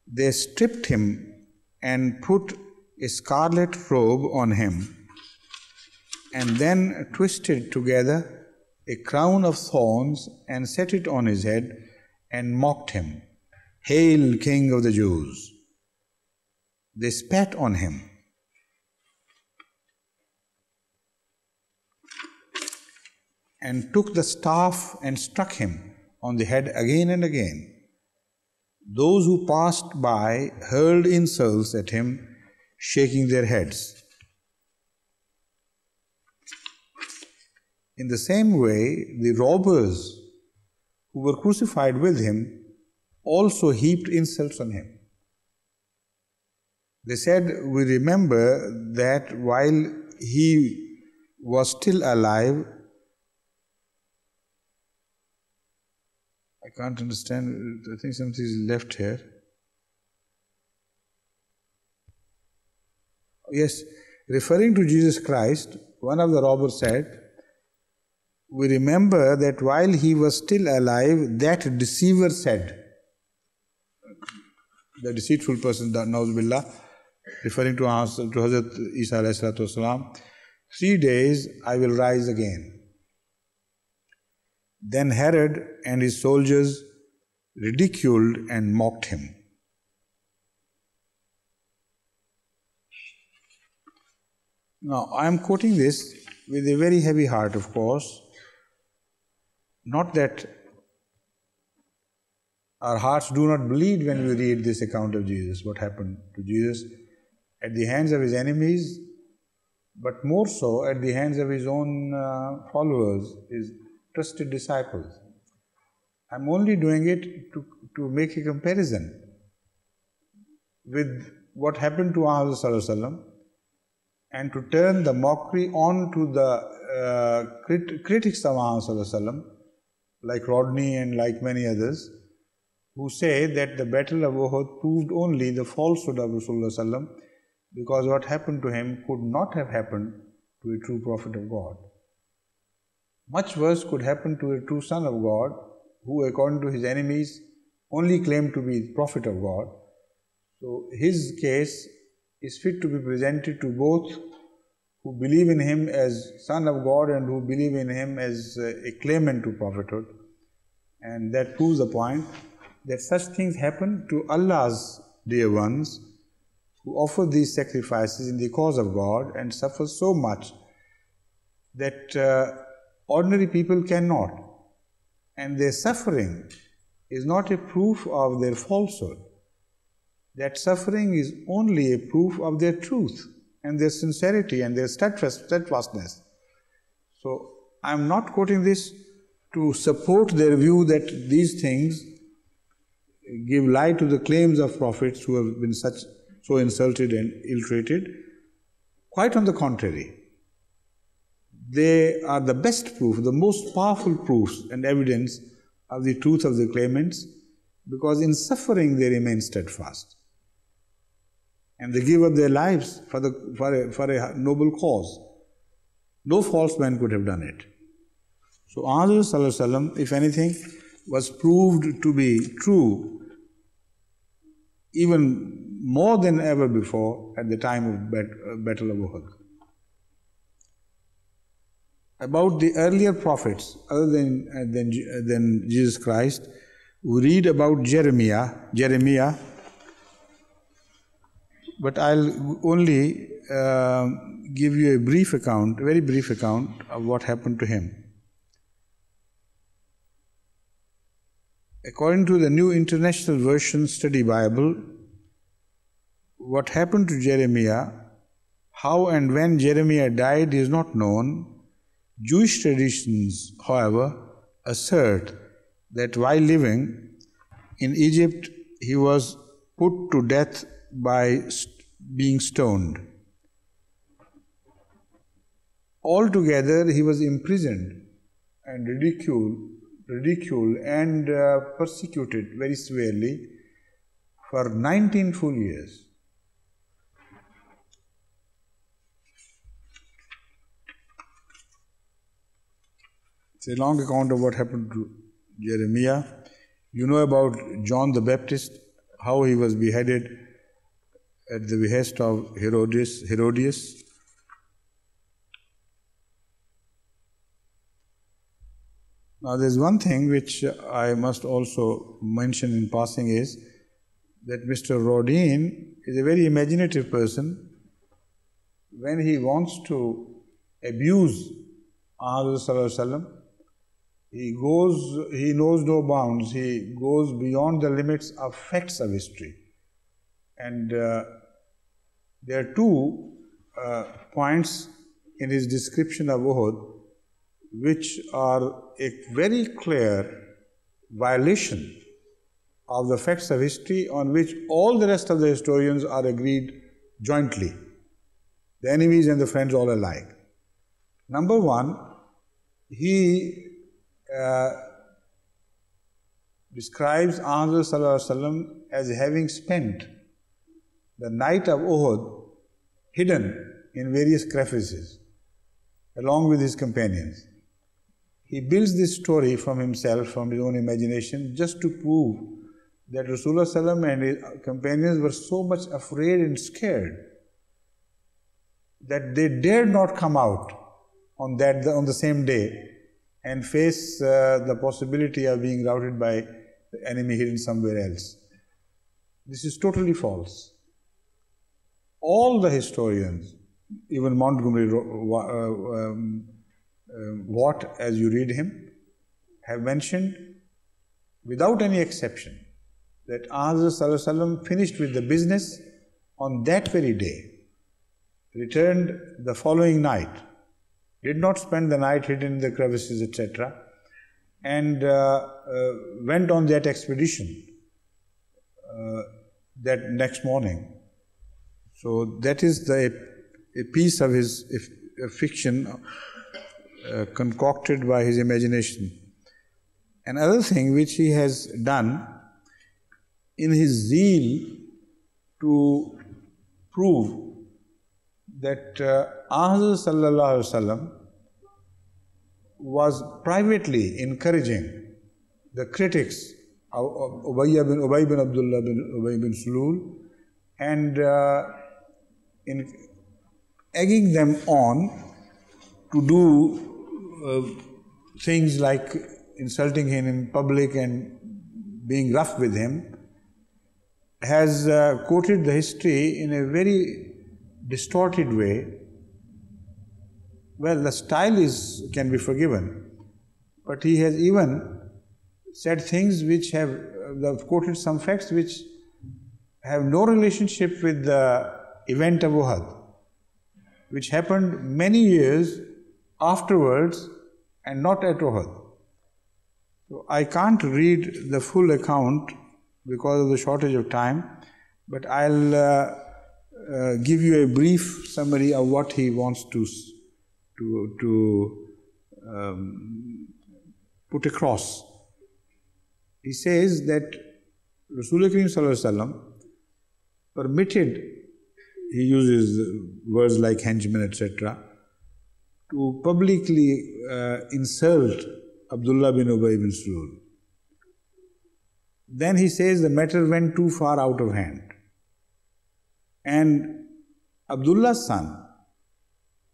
They stripped him and put a scarlet robe on him, and then twisted together a crown of thorns and set it on his head and mocked him. "Hail, King of the Jews!" They spat on him. And took the staff and struck him on the head again and again. Those who passed by hurled insults at him, shaking their heads. In the same way, the robbers who were crucified with him also heaped insults on him. They said, "We remember that while he was still alive," I can't understand, I think something is left here. Yes, referring to Jesus Christ, one of the robbers said, "We remember that while he was still alive, that deceiver said," the deceitful person, Na'uz Billah, referring to Hazrat Isa alayhi salatu wasalam, "3 days I will rise again." Then Herod and his soldiers ridiculed and mocked him. Now, I am quoting this with a very heavy heart, of course. Not that our hearts do not bleed when we read this account of Jesus, what happened to Jesus at the hands of his enemies, but more so at the hands of his own followers, his trusted disciples. I'm only doing it to make a comparison with what happened to Muhammad Sallallahu Alaihi Wasallam and to turn the mockery on to the critics of Muhammad Sallallahu Alaihi Wasallam, like Rodney and like many others, who say that the Battle of Uhud proved only the falsehood of Rasulullah Sallallahu Alaihi Wasallam, because what happened to him could not have happened to a true prophet of God. Much worse could happen to a true son of God, who according to his enemies only claimed to be the prophet of God. So his case is fit to be presented to both who believe in him as son of God and who believe in him as a claimant to prophethood. And that proves the point that such things happen to Allah's dear ones who offer these sacrifices in the cause of God and suffer so much that ordinary people cannot. And their suffering is not a proof of their falsehood. That suffering is only a proof of their truth and their sincerity and their steadfastness. So I am not quoting this to support their view that these things give light to the claims of prophets who have been so insulted and ill-treated. Quite on the contrary. They are the best proof, the most powerful proofs and evidence of the truth of the claimants, because in suffering they remain steadfast. And they give up their lives for a noble cause. No false man could have done it. So Muhammad Sallallahu Alaihi Wasallam, if anything, was proved to be true even more than ever before at the time of Battle of Uhud. About the earlier prophets, other than Jesus Christ, we read about Jeremiah, but I'll only give you a very brief account of what happened to him. According to the New International Version Study Bible, what happened to Jeremiah, how and when Jeremiah died is not known. Jewish traditions, however, assert that while living in Egypt, he was put to death by being stoned. Altogether, he was imprisoned and ridiculed and persecuted very severely for 19 full years. It's a long account of what happened to Jeremiah. You know about John the Baptist, how he was beheaded at the behest of Herodias. Now there's one thing which I must also mention in passing is that Mr. Rodin is a very imaginative person. When he wants to abuse Ahmad, he knows no bounds, he goes beyond the limits of facts of history. And there are two points in his description of Uhud which are a very clear violation of the facts of history on which all the rest of the historians are agreed jointly, the enemies and the friends all alike. Number one, he describes Ahmad as having spent the night of Uhud hidden in various crevices along with his companions. He builds this story from himself, from his own imagination, just to prove that Rasulullah and his companions were so much afraid and scared that they dared not come out on the same day and face the possibility of being routed by the enemy hidden somewhere else. This is totally false. All the historians, even Montgomery Watt, as you read him, have mentioned without any exception that Ahmad finished with the business on that very day, returned the following night, did not spend the night hidden in the crevices, etc., and went on that expedition that next morning. So that is a piece of his fiction concocted by his imagination. Another thing which he has done in his zeal to prove that Ahmad was privately encouraging the critics of Ubay bin Abdullah bin Ubay bin Sulul and in egging them on to do things like insulting him in public and being rough with him, has quoted the history in a very distorted way. Well, the style can be forgiven, but he has even said things which have quoted some facts which have no relationship with the event of Uhud, which happened many years afterwards and not at Uhud. So I can't read the full account because of the shortage of time, but I'll give you a brief summary of what he wants to put across. He says that Rasulullah Kareem permitted, he uses words like henchman, etc., to publicly insult Abdullah bin Ubay bin Sulul. Then he says the matter went too far out of hand. And Abdullah's son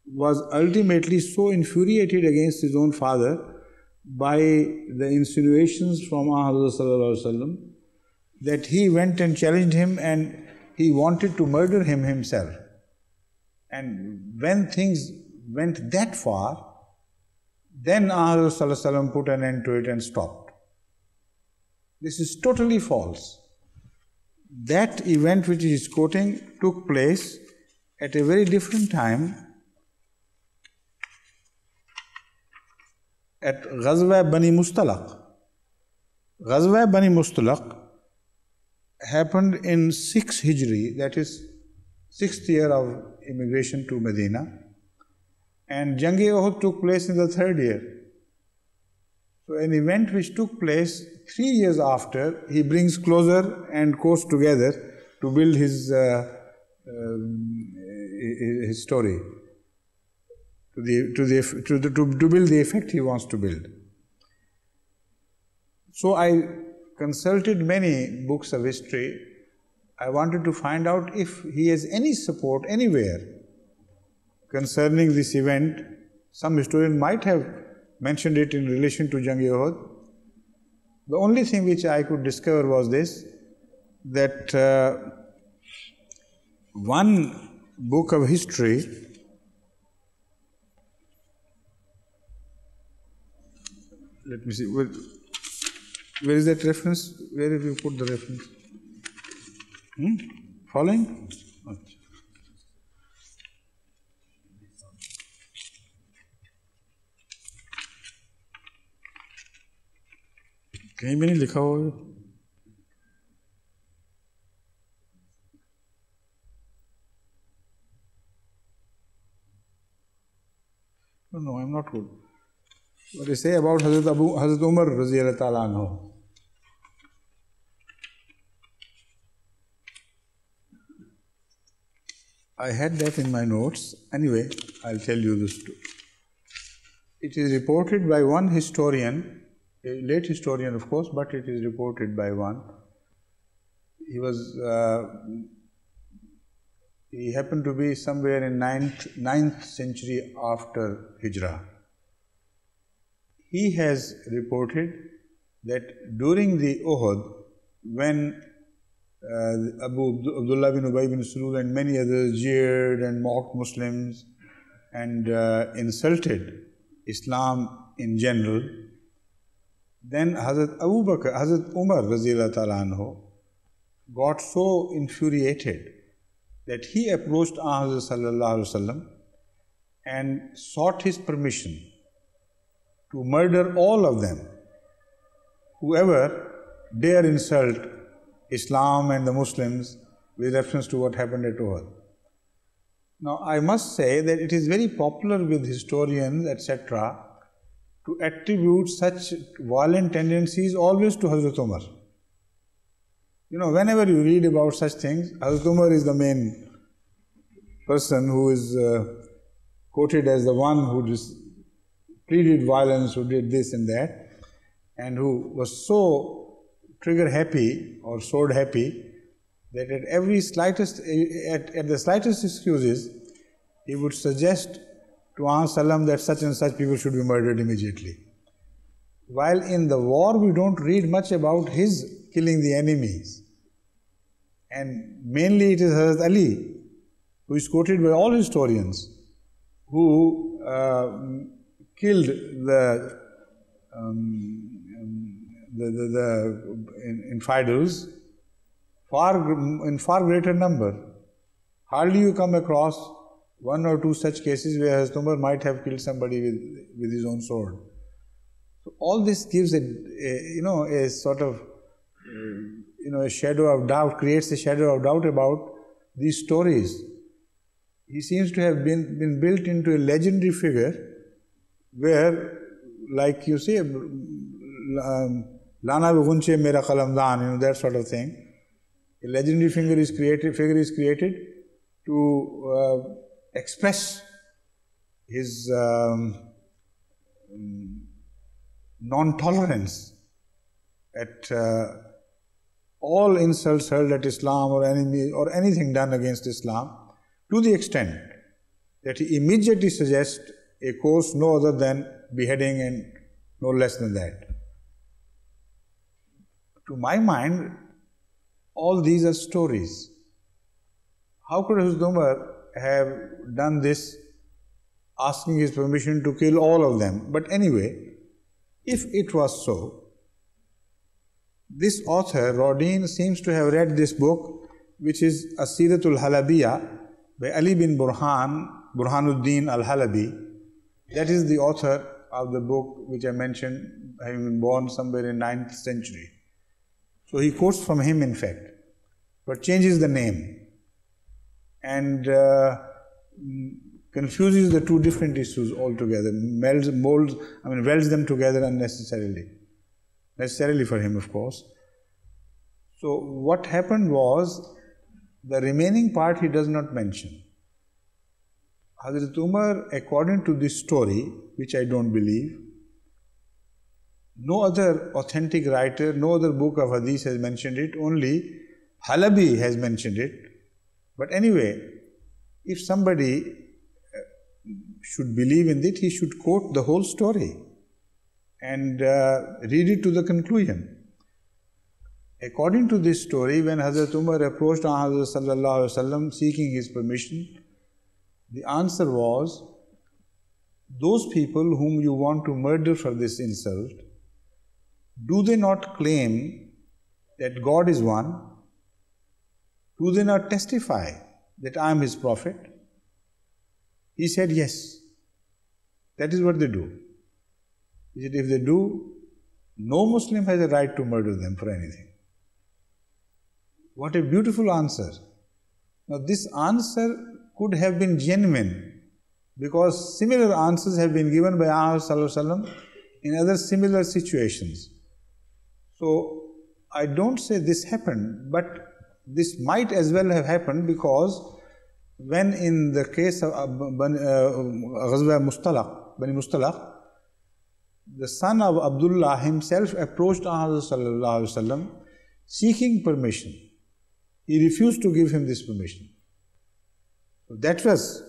was ultimately so infuriated against his own father by the insinuations from Ahmad that he went and challenged him and he wanted to murder him himself. And when things went that far, then Ahmad put an end to it and stopped. This is totally false. That event which he is quoting took place at a very different time, at Ghazwa Bani Mustalaq. Ghazwa Bani Mustalaq happened in 6 Hijri, that is 6th year of immigration to Medina, and Jang-e Uhud took place in the 3rd year. So an event which took place 3 years after, he brings closer and quotes together to build his story, to build the effect he wants to build. So I consulted many books of history. I wanted to find out if he has any support anywhere concerning this event. Some historian might have mentioned it in relation to Jang-e-Uhud. The only thing which I could discover was this, that one book of history, let me see, where is that reference? Where have you put the reference? Following? कहीं भी नहीं लिखा हुआ. No, I'm not good. What they say about Hazrat Umar Raziyallahu Ta'ala anhu. I had that in my notes. Anyway, I'll tell you this too. It is reported by one historian, a late historian of course, but it is reported by one. He happened to be somewhere in 9th century after Hijrah. He has reported that during the Uhud, when Abdullah bin Ubay bin Salul and many others jeered and mocked Muslims and insulted Islam in general, then Hazrat Umar Raziyallahu Ta'ala anhu got so infuriated that he approached Hazrat Sallallahu Alaihi Wasallam and sought his permission to murder all of them, whoever dare insult Islam and the Muslims with reference to what happened at Uhud. Now, I must say that it is very popular with historians, etc., to attribute such violent tendencies always to Hazrat Umar. You know, whenever you read about such things, Hazrat Umar is the main person who is quoted as the one who pleaded violence, who did this and that, and who was so trigger happy or sword happy that at the slightest excuses, he would suggest to Sallam that such and such people should be murdered immediately. While in the war, we don't read much about his killing the enemies. And mainly it is Hazrat Ali, who is quoted by all historians, who killed the infidels in far greater number. Hardly you come across one or two such cases where Hazrat Umar might have killed somebody with his own sword. So all this gives a sort of a shadow of doubt, creates a shadow of doubt about these stories. He seems to have been built into a legendary figure where, like you say, Lana Gunche Mera Qalamdan, that sort of thing. A legendary figure is created to express his non-tolerance at all insults hurled at Islam or enemy or anything done against Islam, to the extent that he immediately suggests a course no other than beheading and no less than that. To my mind, all these are stories. How could Hazrat Umar have done this, asking his permission to kill all of them? But anyway, if it was so, this author, Rodin, seems to have read this book, which is As-Siratul Halabiyya by Ali bin Burhanuddin al-Halabi. That is the author of the book which I mentioned, having been born somewhere in 9th century. So he quotes from him, in fact, but changes the name and confuses the two different issues altogether, welds them together unnecessarily. Necessarily for him, of course. So what happened was, the remaining part he does not mention. Hazrat Umar, according to this story, which I don't believe, no other authentic writer, no other book of hadith has mentioned it, only Halabi has mentioned it. But anyway, if somebody should believe in it, he should quote the whole story and read it to the conclusion. According to this story, when Hazrat Umar approached Hazrat Sallallahu Alaihi Wasallam seeking his permission, the answer was, those people whom you want to murder for this insult, do they not claim that God is one? Do they not testify that I am His Prophet? He said, yes. That is what they do. He said, if they do, no Muslim has a right to murder them for anything. What a beautiful answer. Now this answer could have been genuine, because similar answers have been given by Sallallahu in other similar situations. So I don't say this happened, but this might as well have happened, because when in the case of Ghazwa Bani Mustalaq, the son of Abdullah himself approached Hazrat Sallallahu Alaihi Wasallam seeking permission. He refused to give him this permission. So that was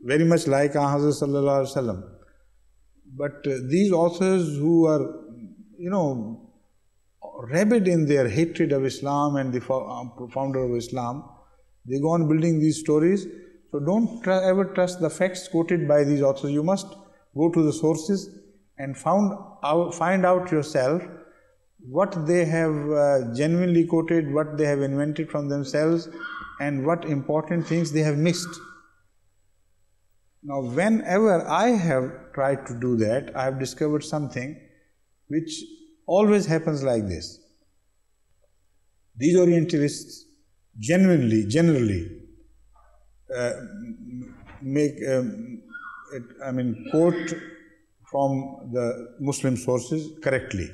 very much like Hazrat Sallallahu Alaihi Wasallam. But these authors who are, rabid in their hatred of Islam and the founder of Islam, they go on building these stories. So don't ever trust the facts quoted by these authors. You must go to the sources and find out yourself what they have genuinely quoted, what they have invented from themselves, and what important things they have missed. Now, whenever I have tried to do that, I have discovered something which always happens like this. These Orientalists generally quote from the Muslim sources correctly.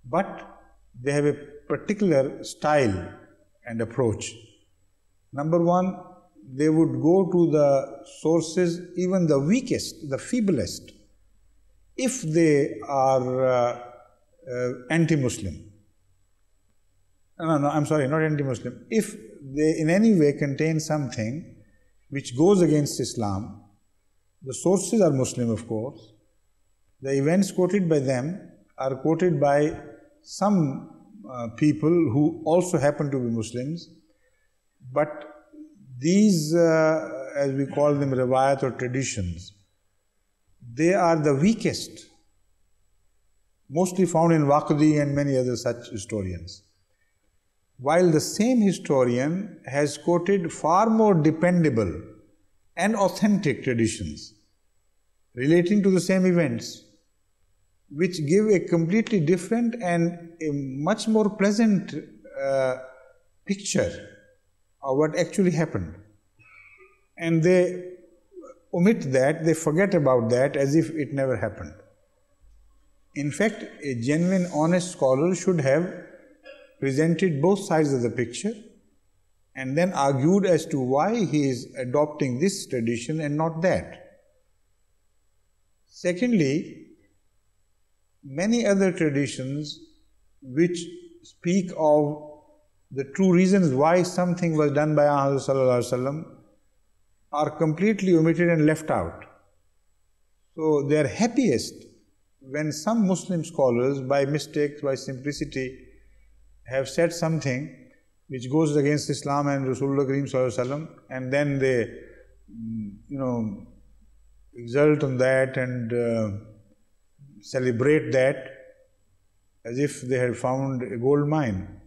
But they have a particular style and approach. Number one, they would go to the sources, even the weakest, the feeblest, if they are anti-Muslim. No, I'm sorry, not anti-Muslim. If they in any way contain something which goes against Islam, the sources are Muslim, of course. The events quoted by them are quoted by some people who also happen to be Muslims, but these, as we call them, riwayat or traditions, they are the weakest, mostly found in Waqidi and many other such historians. While the same historian has quoted far more dependable and authentic traditions relating to the same events, which give a completely different and a much more pleasant picture of what actually happened. And they omit that, they forget about that as if it never happened. In fact, a genuine, honest scholar should have presented both sides of the picture and then argued as to why he is adopting this tradition and not that. Secondly, many other traditions which speak of the true reasons why something was done by Hazrat Sallallahu Alaihi Wasallam are completely omitted and left out. So they are happiest when some Muslim scholars, by mistake, by simplicity, have said something which goes against Islam and Rasulullah Kareem Sallallahu Alaihi Wasallam, and then they, exult on that and celebrate that as if they had found a gold mine.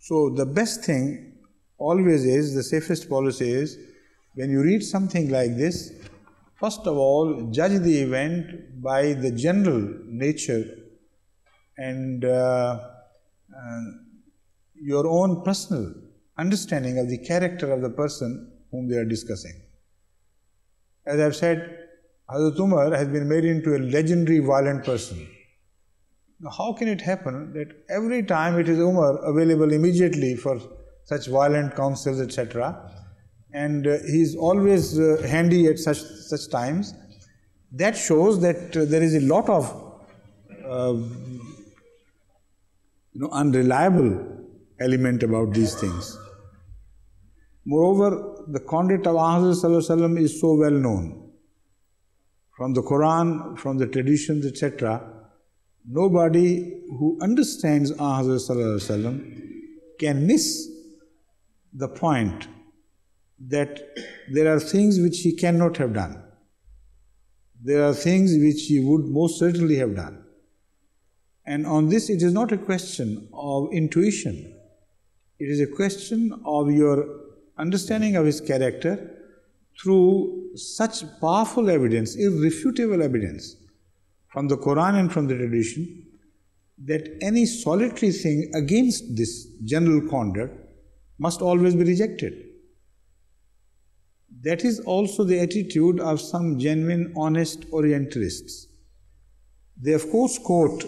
So the best thing always is, the safest policy is, when you read something like this, first of all, judge the event by the general nature and your own personal understanding of the character of the person whom they are discussing. As I've said, Hazrat Umar has been made into a legendary violent person. Now, how can it happen that every time it is Umar available immediately for such violent counsels, etc., and he is always handy at such times? That shows that there is a lot of unreliable element about these things. Moreover, the conduct of Hazrat Sallallahu Alaihi Wasallam is so well known. From the Quran, from the traditions, etc., nobody who understands Hazrat Sallallahu Alaihi Wasallam can miss the point that there are things which he cannot have done. There are things which he would most certainly have done. And on this, it is not a question of intuition. It is a question of your understanding of his character through such powerful evidence, irrefutable evidence from the Quran and from the tradition, that any solitary thing against this general conduct must always be rejected. That is also the attitude of some genuine, honest Orientalists. They of course quote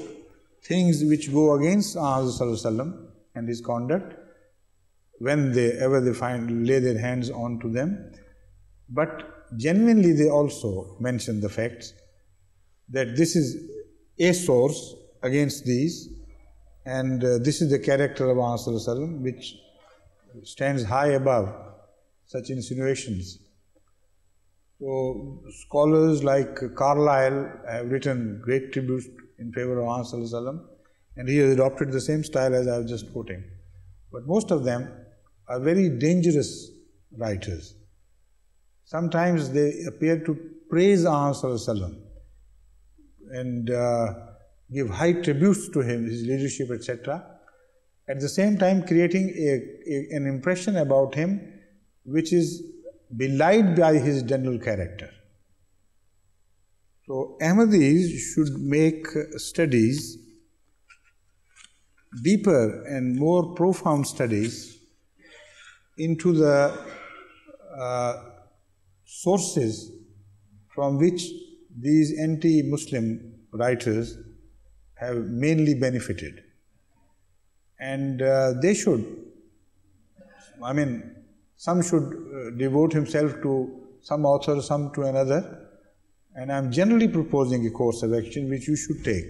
things which go against Sallallahu and his conduct whenever they lay their hands onto them, but genuinely they also mention the facts that this is a source against these, and this is the character of Sallallahu which stands high above such insinuations. So scholars like Carlyle have written great tributes in favor of Sallallahu, and he has adopted the same style as I was just quoting. But most of them are very dangerous writers. Sometimes they appear to praise Sallallahu and give high tributes to him, his leadership, etc. At the same time creating an impression about him which is belied by his general character. So Ahmadis should make studies, deeper and more profound studies into the sources from which these anti-Muslim writers have mainly benefited. And they should, some should devote himself to some author, some to another, and I'm generally proposing a course of action which you should take.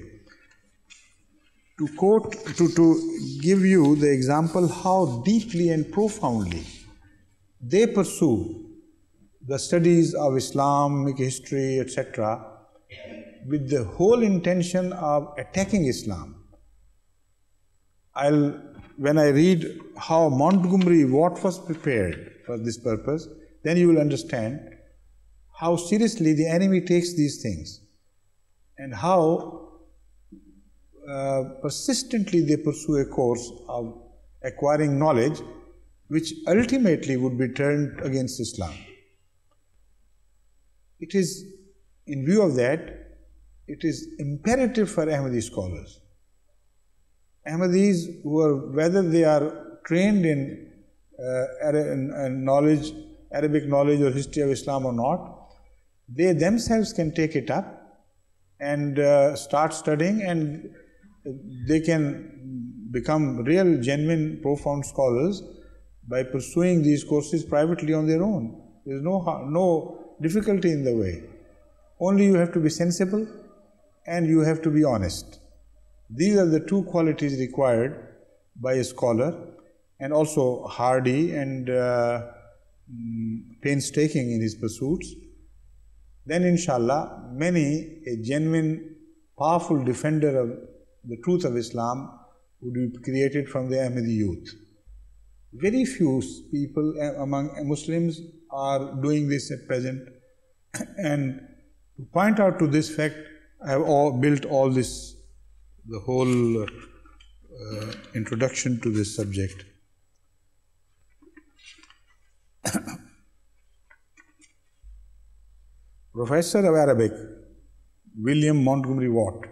To quote, to give you the example how deeply and profoundly they pursue the studies of Islamic history, etc., with the whole intention of attacking Islam. When I read how Montgomery Watt was prepared for this purpose, then you will understand how seriously the enemy takes these things and how persistently they pursue a course of acquiring knowledge which ultimately would be turned against Islam. It is, in view of that, it is imperative for Ahmadi scholars, Ahmadis who are, whether they are trained in Arabic knowledge or history of Islam or not, they themselves can take it up and start studying, and they can become real, genuine, profound scholars by pursuing these courses privately on their own. There is no difficulty in the way. Only you have to be sensible and you have to be honest. These are the two qualities required by a scholar, and also hardy and painstaking in his pursuits. Then inshallah, a genuine, powerful defender of the truth of Islam would be created from the Ahmadi youth. Very few people among Muslims are doing this at present, and to point out to this fact, I have built all this, the whole introduction to this subject. Professor of Arabic, William Montgomery Watt,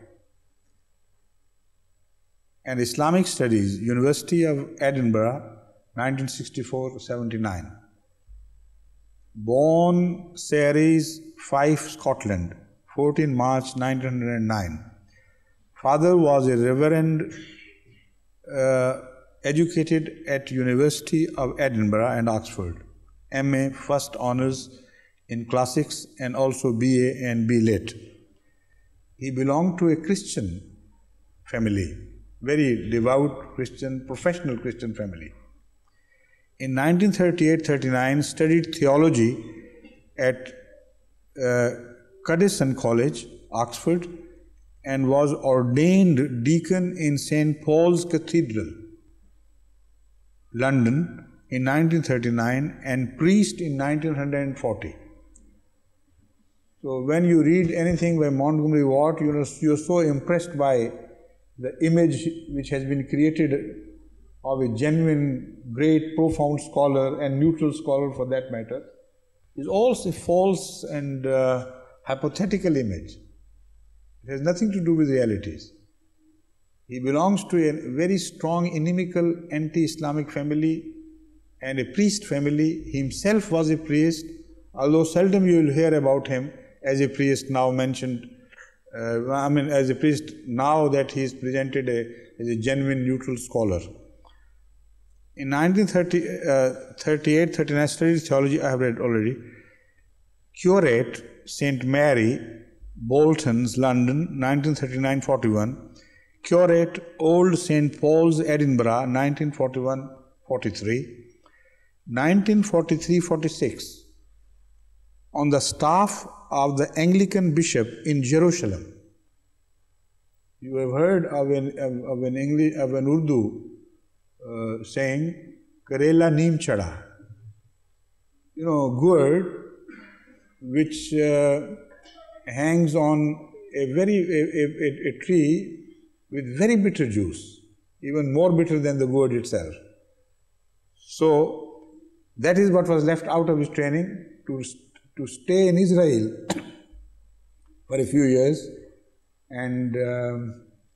and Islamic Studies, University of Edinburgh, 1964-79. Born Ceres, Fife, Scotland, 14 March 1909. Father was a reverend, educated at University of Edinburgh and Oxford. MA, first honours in classics and also BA and B Lit. He belonged to a Christian family, very devout Christian, professional Christian family. In 1938-39, studied theology at Cuddison College, Oxford, and was ordained deacon in St. Paul's Cathedral, London, in 1939 and priest in 1940. So when you read anything by Montgomery Watt, you're so impressed by the image which has been created of a genuine, great, profound scholar and neutral scholar for that matter. Is also a false and hypothetical image. It has nothing to do with realities. He belongs to a very strong, inimical, anti-Islamic family and a priest family. He himself was a priest, although seldom you will hear about him as a priest now mentioned. As a priest now that he is presented as a genuine neutral scholar. In 1938-39, studied theology, I have read already. Curate, St. Mary, Bolton's, London, 1939-41. Curate, Old St. Paul's, Edinburgh, 1941-43. 1943-46. On the staff of the Anglican bishop in Jerusalem. You have heard of an Urdu saying, Karela Neem Chada. Gourd, which hangs on a tree with very bitter juice, even more bitter than the gourd itself. So, that is what was left out of his training, to stay in Israel for a few years and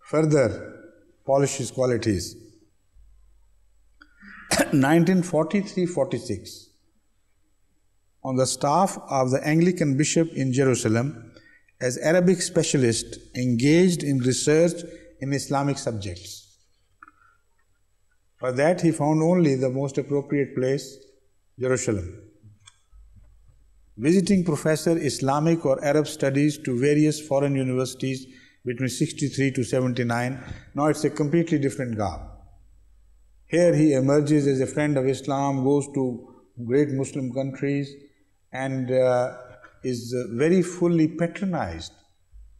further polish his qualities. 1943-46. On the staff of the Anglican bishop in Jerusalem as Arabic specialist engaged in research in Islamic subjects. For that he found only the most appropriate place, Jerusalem. Visiting professor Islamic or Arab studies to various foreign universities between 63 to 79. Now it's a completely different garb. Here he emerges as a friend of Islam, goes to great Muslim countries and is very fully patronized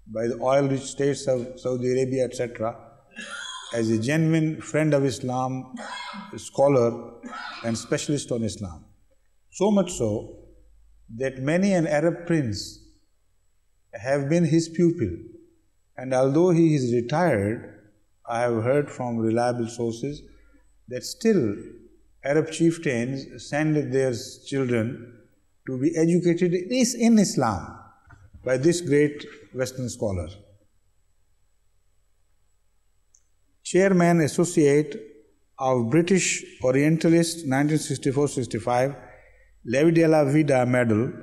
by the oil-rich states of Saudi Arabia, etc. as a genuine friend of Islam, scholar and specialist on Islam. So much so that many an Arab prince have been his pupil, and although he is retired, I have heard from reliable sources that still Arab chieftains send their children to be educated in Islam by this great Western scholar. Chairman Associate of British Orientalist 1964-65, Levi de la Vida Medal,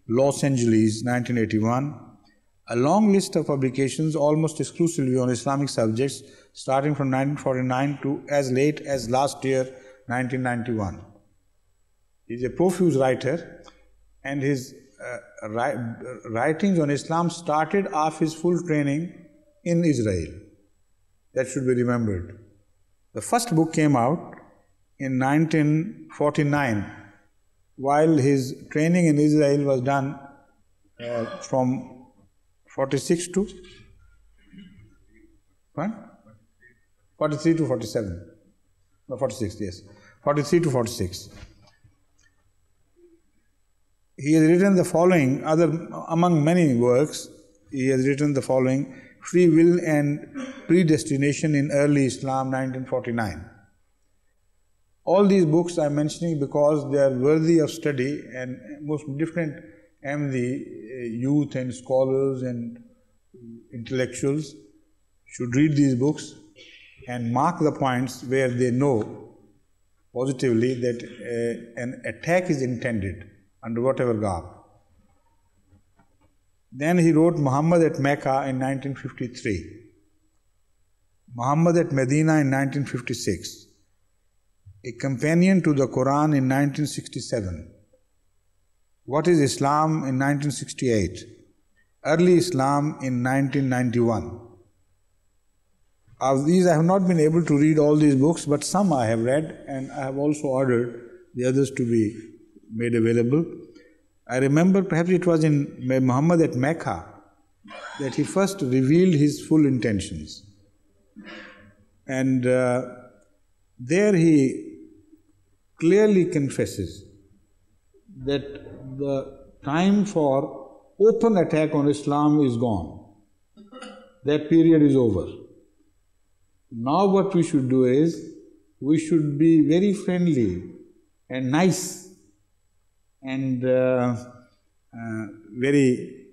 Los Angeles, 1981. A long list of publications almost exclusively on Islamic subjects starting from 1949 to as late as last year, 1991. He is a profuse writer and his writings on Islam started off his full training in Israel. That should be remembered. The first book came out in 1949 while his training in Israel was done from 46 to 43 to 47. No, 46, yes. 43 to 46. He has written the following, among many works, he has written the following: Free Will and Predestination in Early Islam, 1949. All these books I am mentioning because they are worthy of study, and most different the youth and scholars and intellectuals should read these books and mark the points where they know positively that an attack is intended under whatever garb. Then he wrote Muhammad at Mecca in 1953, Muhammad at Medina in 1956, a companion to the Quran in 1967, What is Islam in 1968, Early Islam in 1991. Of these I have not been able to read all these books, but some I have read, and I have also ordered the others to be made available. I remember perhaps it was in Muhammad at Mecca that he first revealed his full intentions. And there he clearly confesses that the time for open attack on Islam is gone. That period is over. Now what we should do is, we should be very friendly and nice and very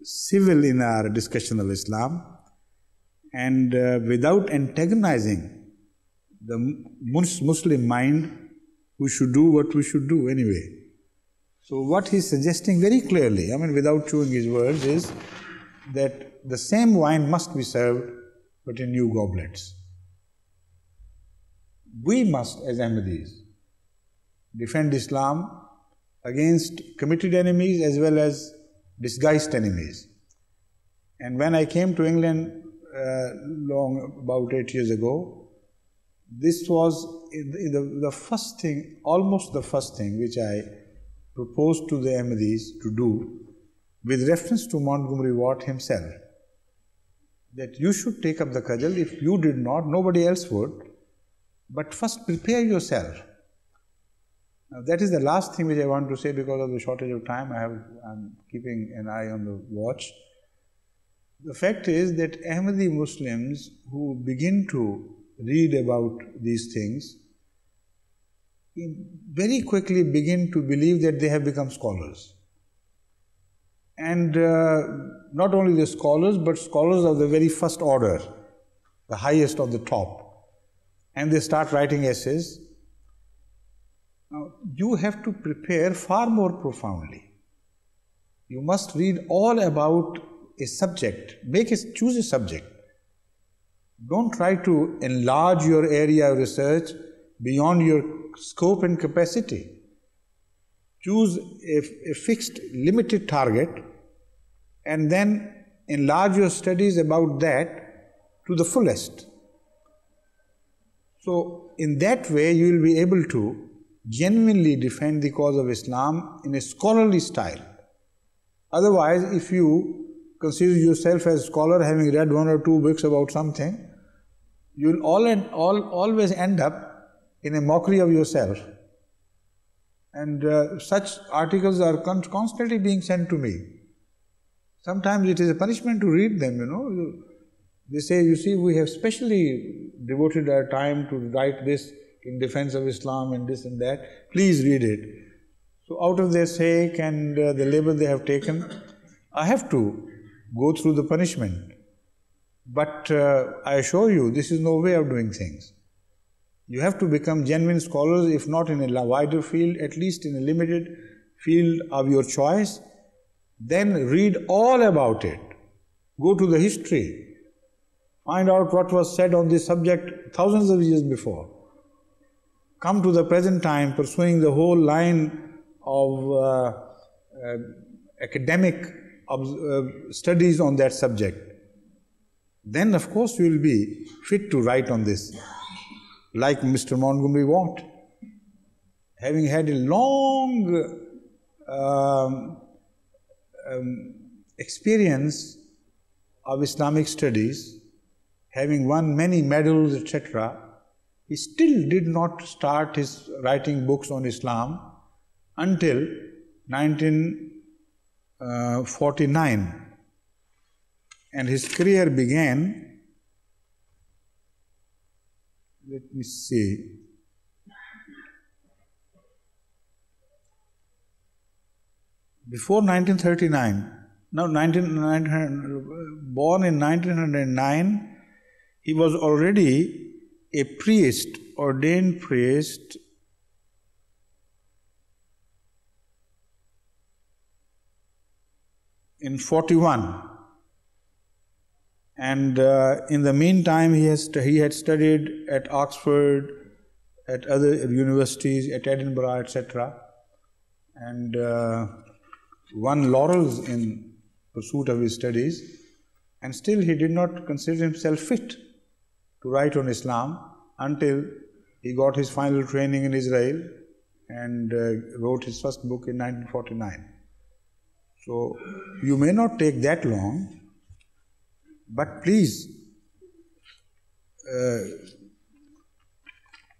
civil in our discussion of Islam, and without antagonizing the Muslim mind, we should do what we should do anyway. So what he's suggesting very clearly, I mean without chewing his words, is that the same wine must be served but in new goblets. We must, as Ahmadis, defend Islam against committed enemies as well as disguised enemies. And when I came to England about 8 years ago, this was the first thing, almost the first thing which I proposed to the Ahmadis to do with reference to Montgomery Watt himself, that you should take up the cudgel. If you did not, nobody else would, but first prepare yourself. Now that is the last thing which I want to say because of the shortage of time. I'm keeping an eye on the watch. The fact is that Ahmadi Muslims who begin to read about these things very quickly begin to believe that they have become scholars. And not only the scholars, but scholars of the very first order, the highest of the top. And they start writing essays. Now, you have to prepare far more profoundly. You must read all about a subject. Choose a subject. Don't try to enlarge your area of research beyond your scope and capacity. Choose a fixed, limited target and then enlarge your studies about that to the fullest. So, in that way, you will be able to genuinely defend the cause of Islam in a scholarly style. Otherwise, if you consider yourself as a scholar having read 1 or 2 books about something, you will always end up in a mockery of yourself. And such articles are constantly being sent to me. Sometimes it is a punishment to read them, you know. They say, you see, we have specially devoted our time to write this in defense of Islam and this and that. Please read it. So out of their sake and the labor they have taken, I have to go through the punishment. But I assure you, this is no way of doing things. You have to become genuine scholars, if not in a wider field, at least in a limited field of your choice. Then read all about it. Go to the history. Find out what was said on this subject thousands of years before. Come to the present time, pursuing the whole line of academic studies on that subject. Then, of course, you will be fit to write on this. Like Mr. Montgomery Watt, having had a long experience of Islamic studies, having won many medals, etc., he still did not start his writing books on Islam until 1949. And his career began, let me see, before 1939. Now, born in 1909, he was already a priest, ordained priest in 41. And in the meantime, he had studied at Oxford, at other universities, at Edinburgh, etc., and won laurels in pursuit of his studies. And still he did not consider himself fit to write on Islam until he got his final training in Israel and wrote his first book in 1949. So you may not take that long, but please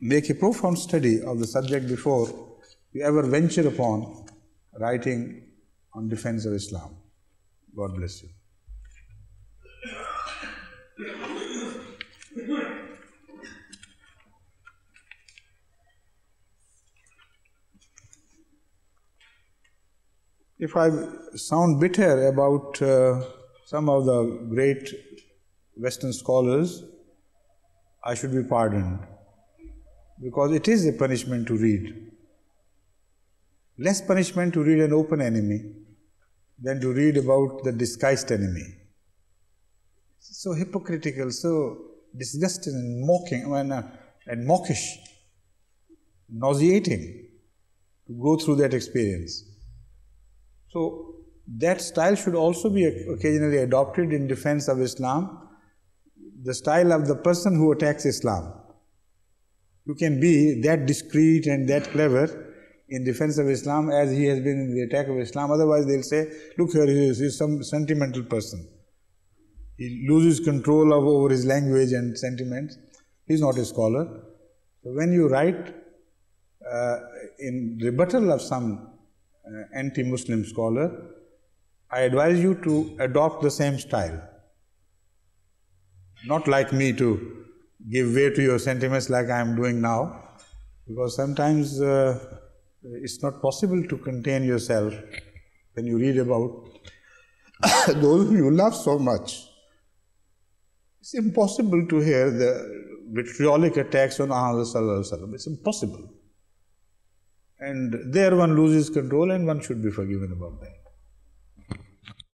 make a profound study of the subject before you ever venture upon writing on defense of Islam. God bless you. If I sound bitter about some of the great Western scholars, I should be pardoned, because it is a punishment to read. Less punishment to read an open enemy than to read about the disguised enemy. So hypocritical, so disgusting and mocking, and mawkish, nauseating to go through that experience. So that style should also be occasionally adopted in defense of Islam, the style of the person who attacks Islam. You can be that discreet and that clever in defense of Islam as he has been in the attack of Islam. Otherwise they'll say, look here, he is some sentimental person. He loses control over his language and sentiments. He's not a scholar. So when you write in rebuttal of some anti-Muslim scholar, I advise you to adopt the same style. Not like me to give way to your sentiments like I am doing now, because sometimes it's not possible to contain yourself when you read about those whom you love so much. It's impossible to hear the vitriolic attacks on Muhammad. It's impossible. And there one loses control and one should be forgiven about that.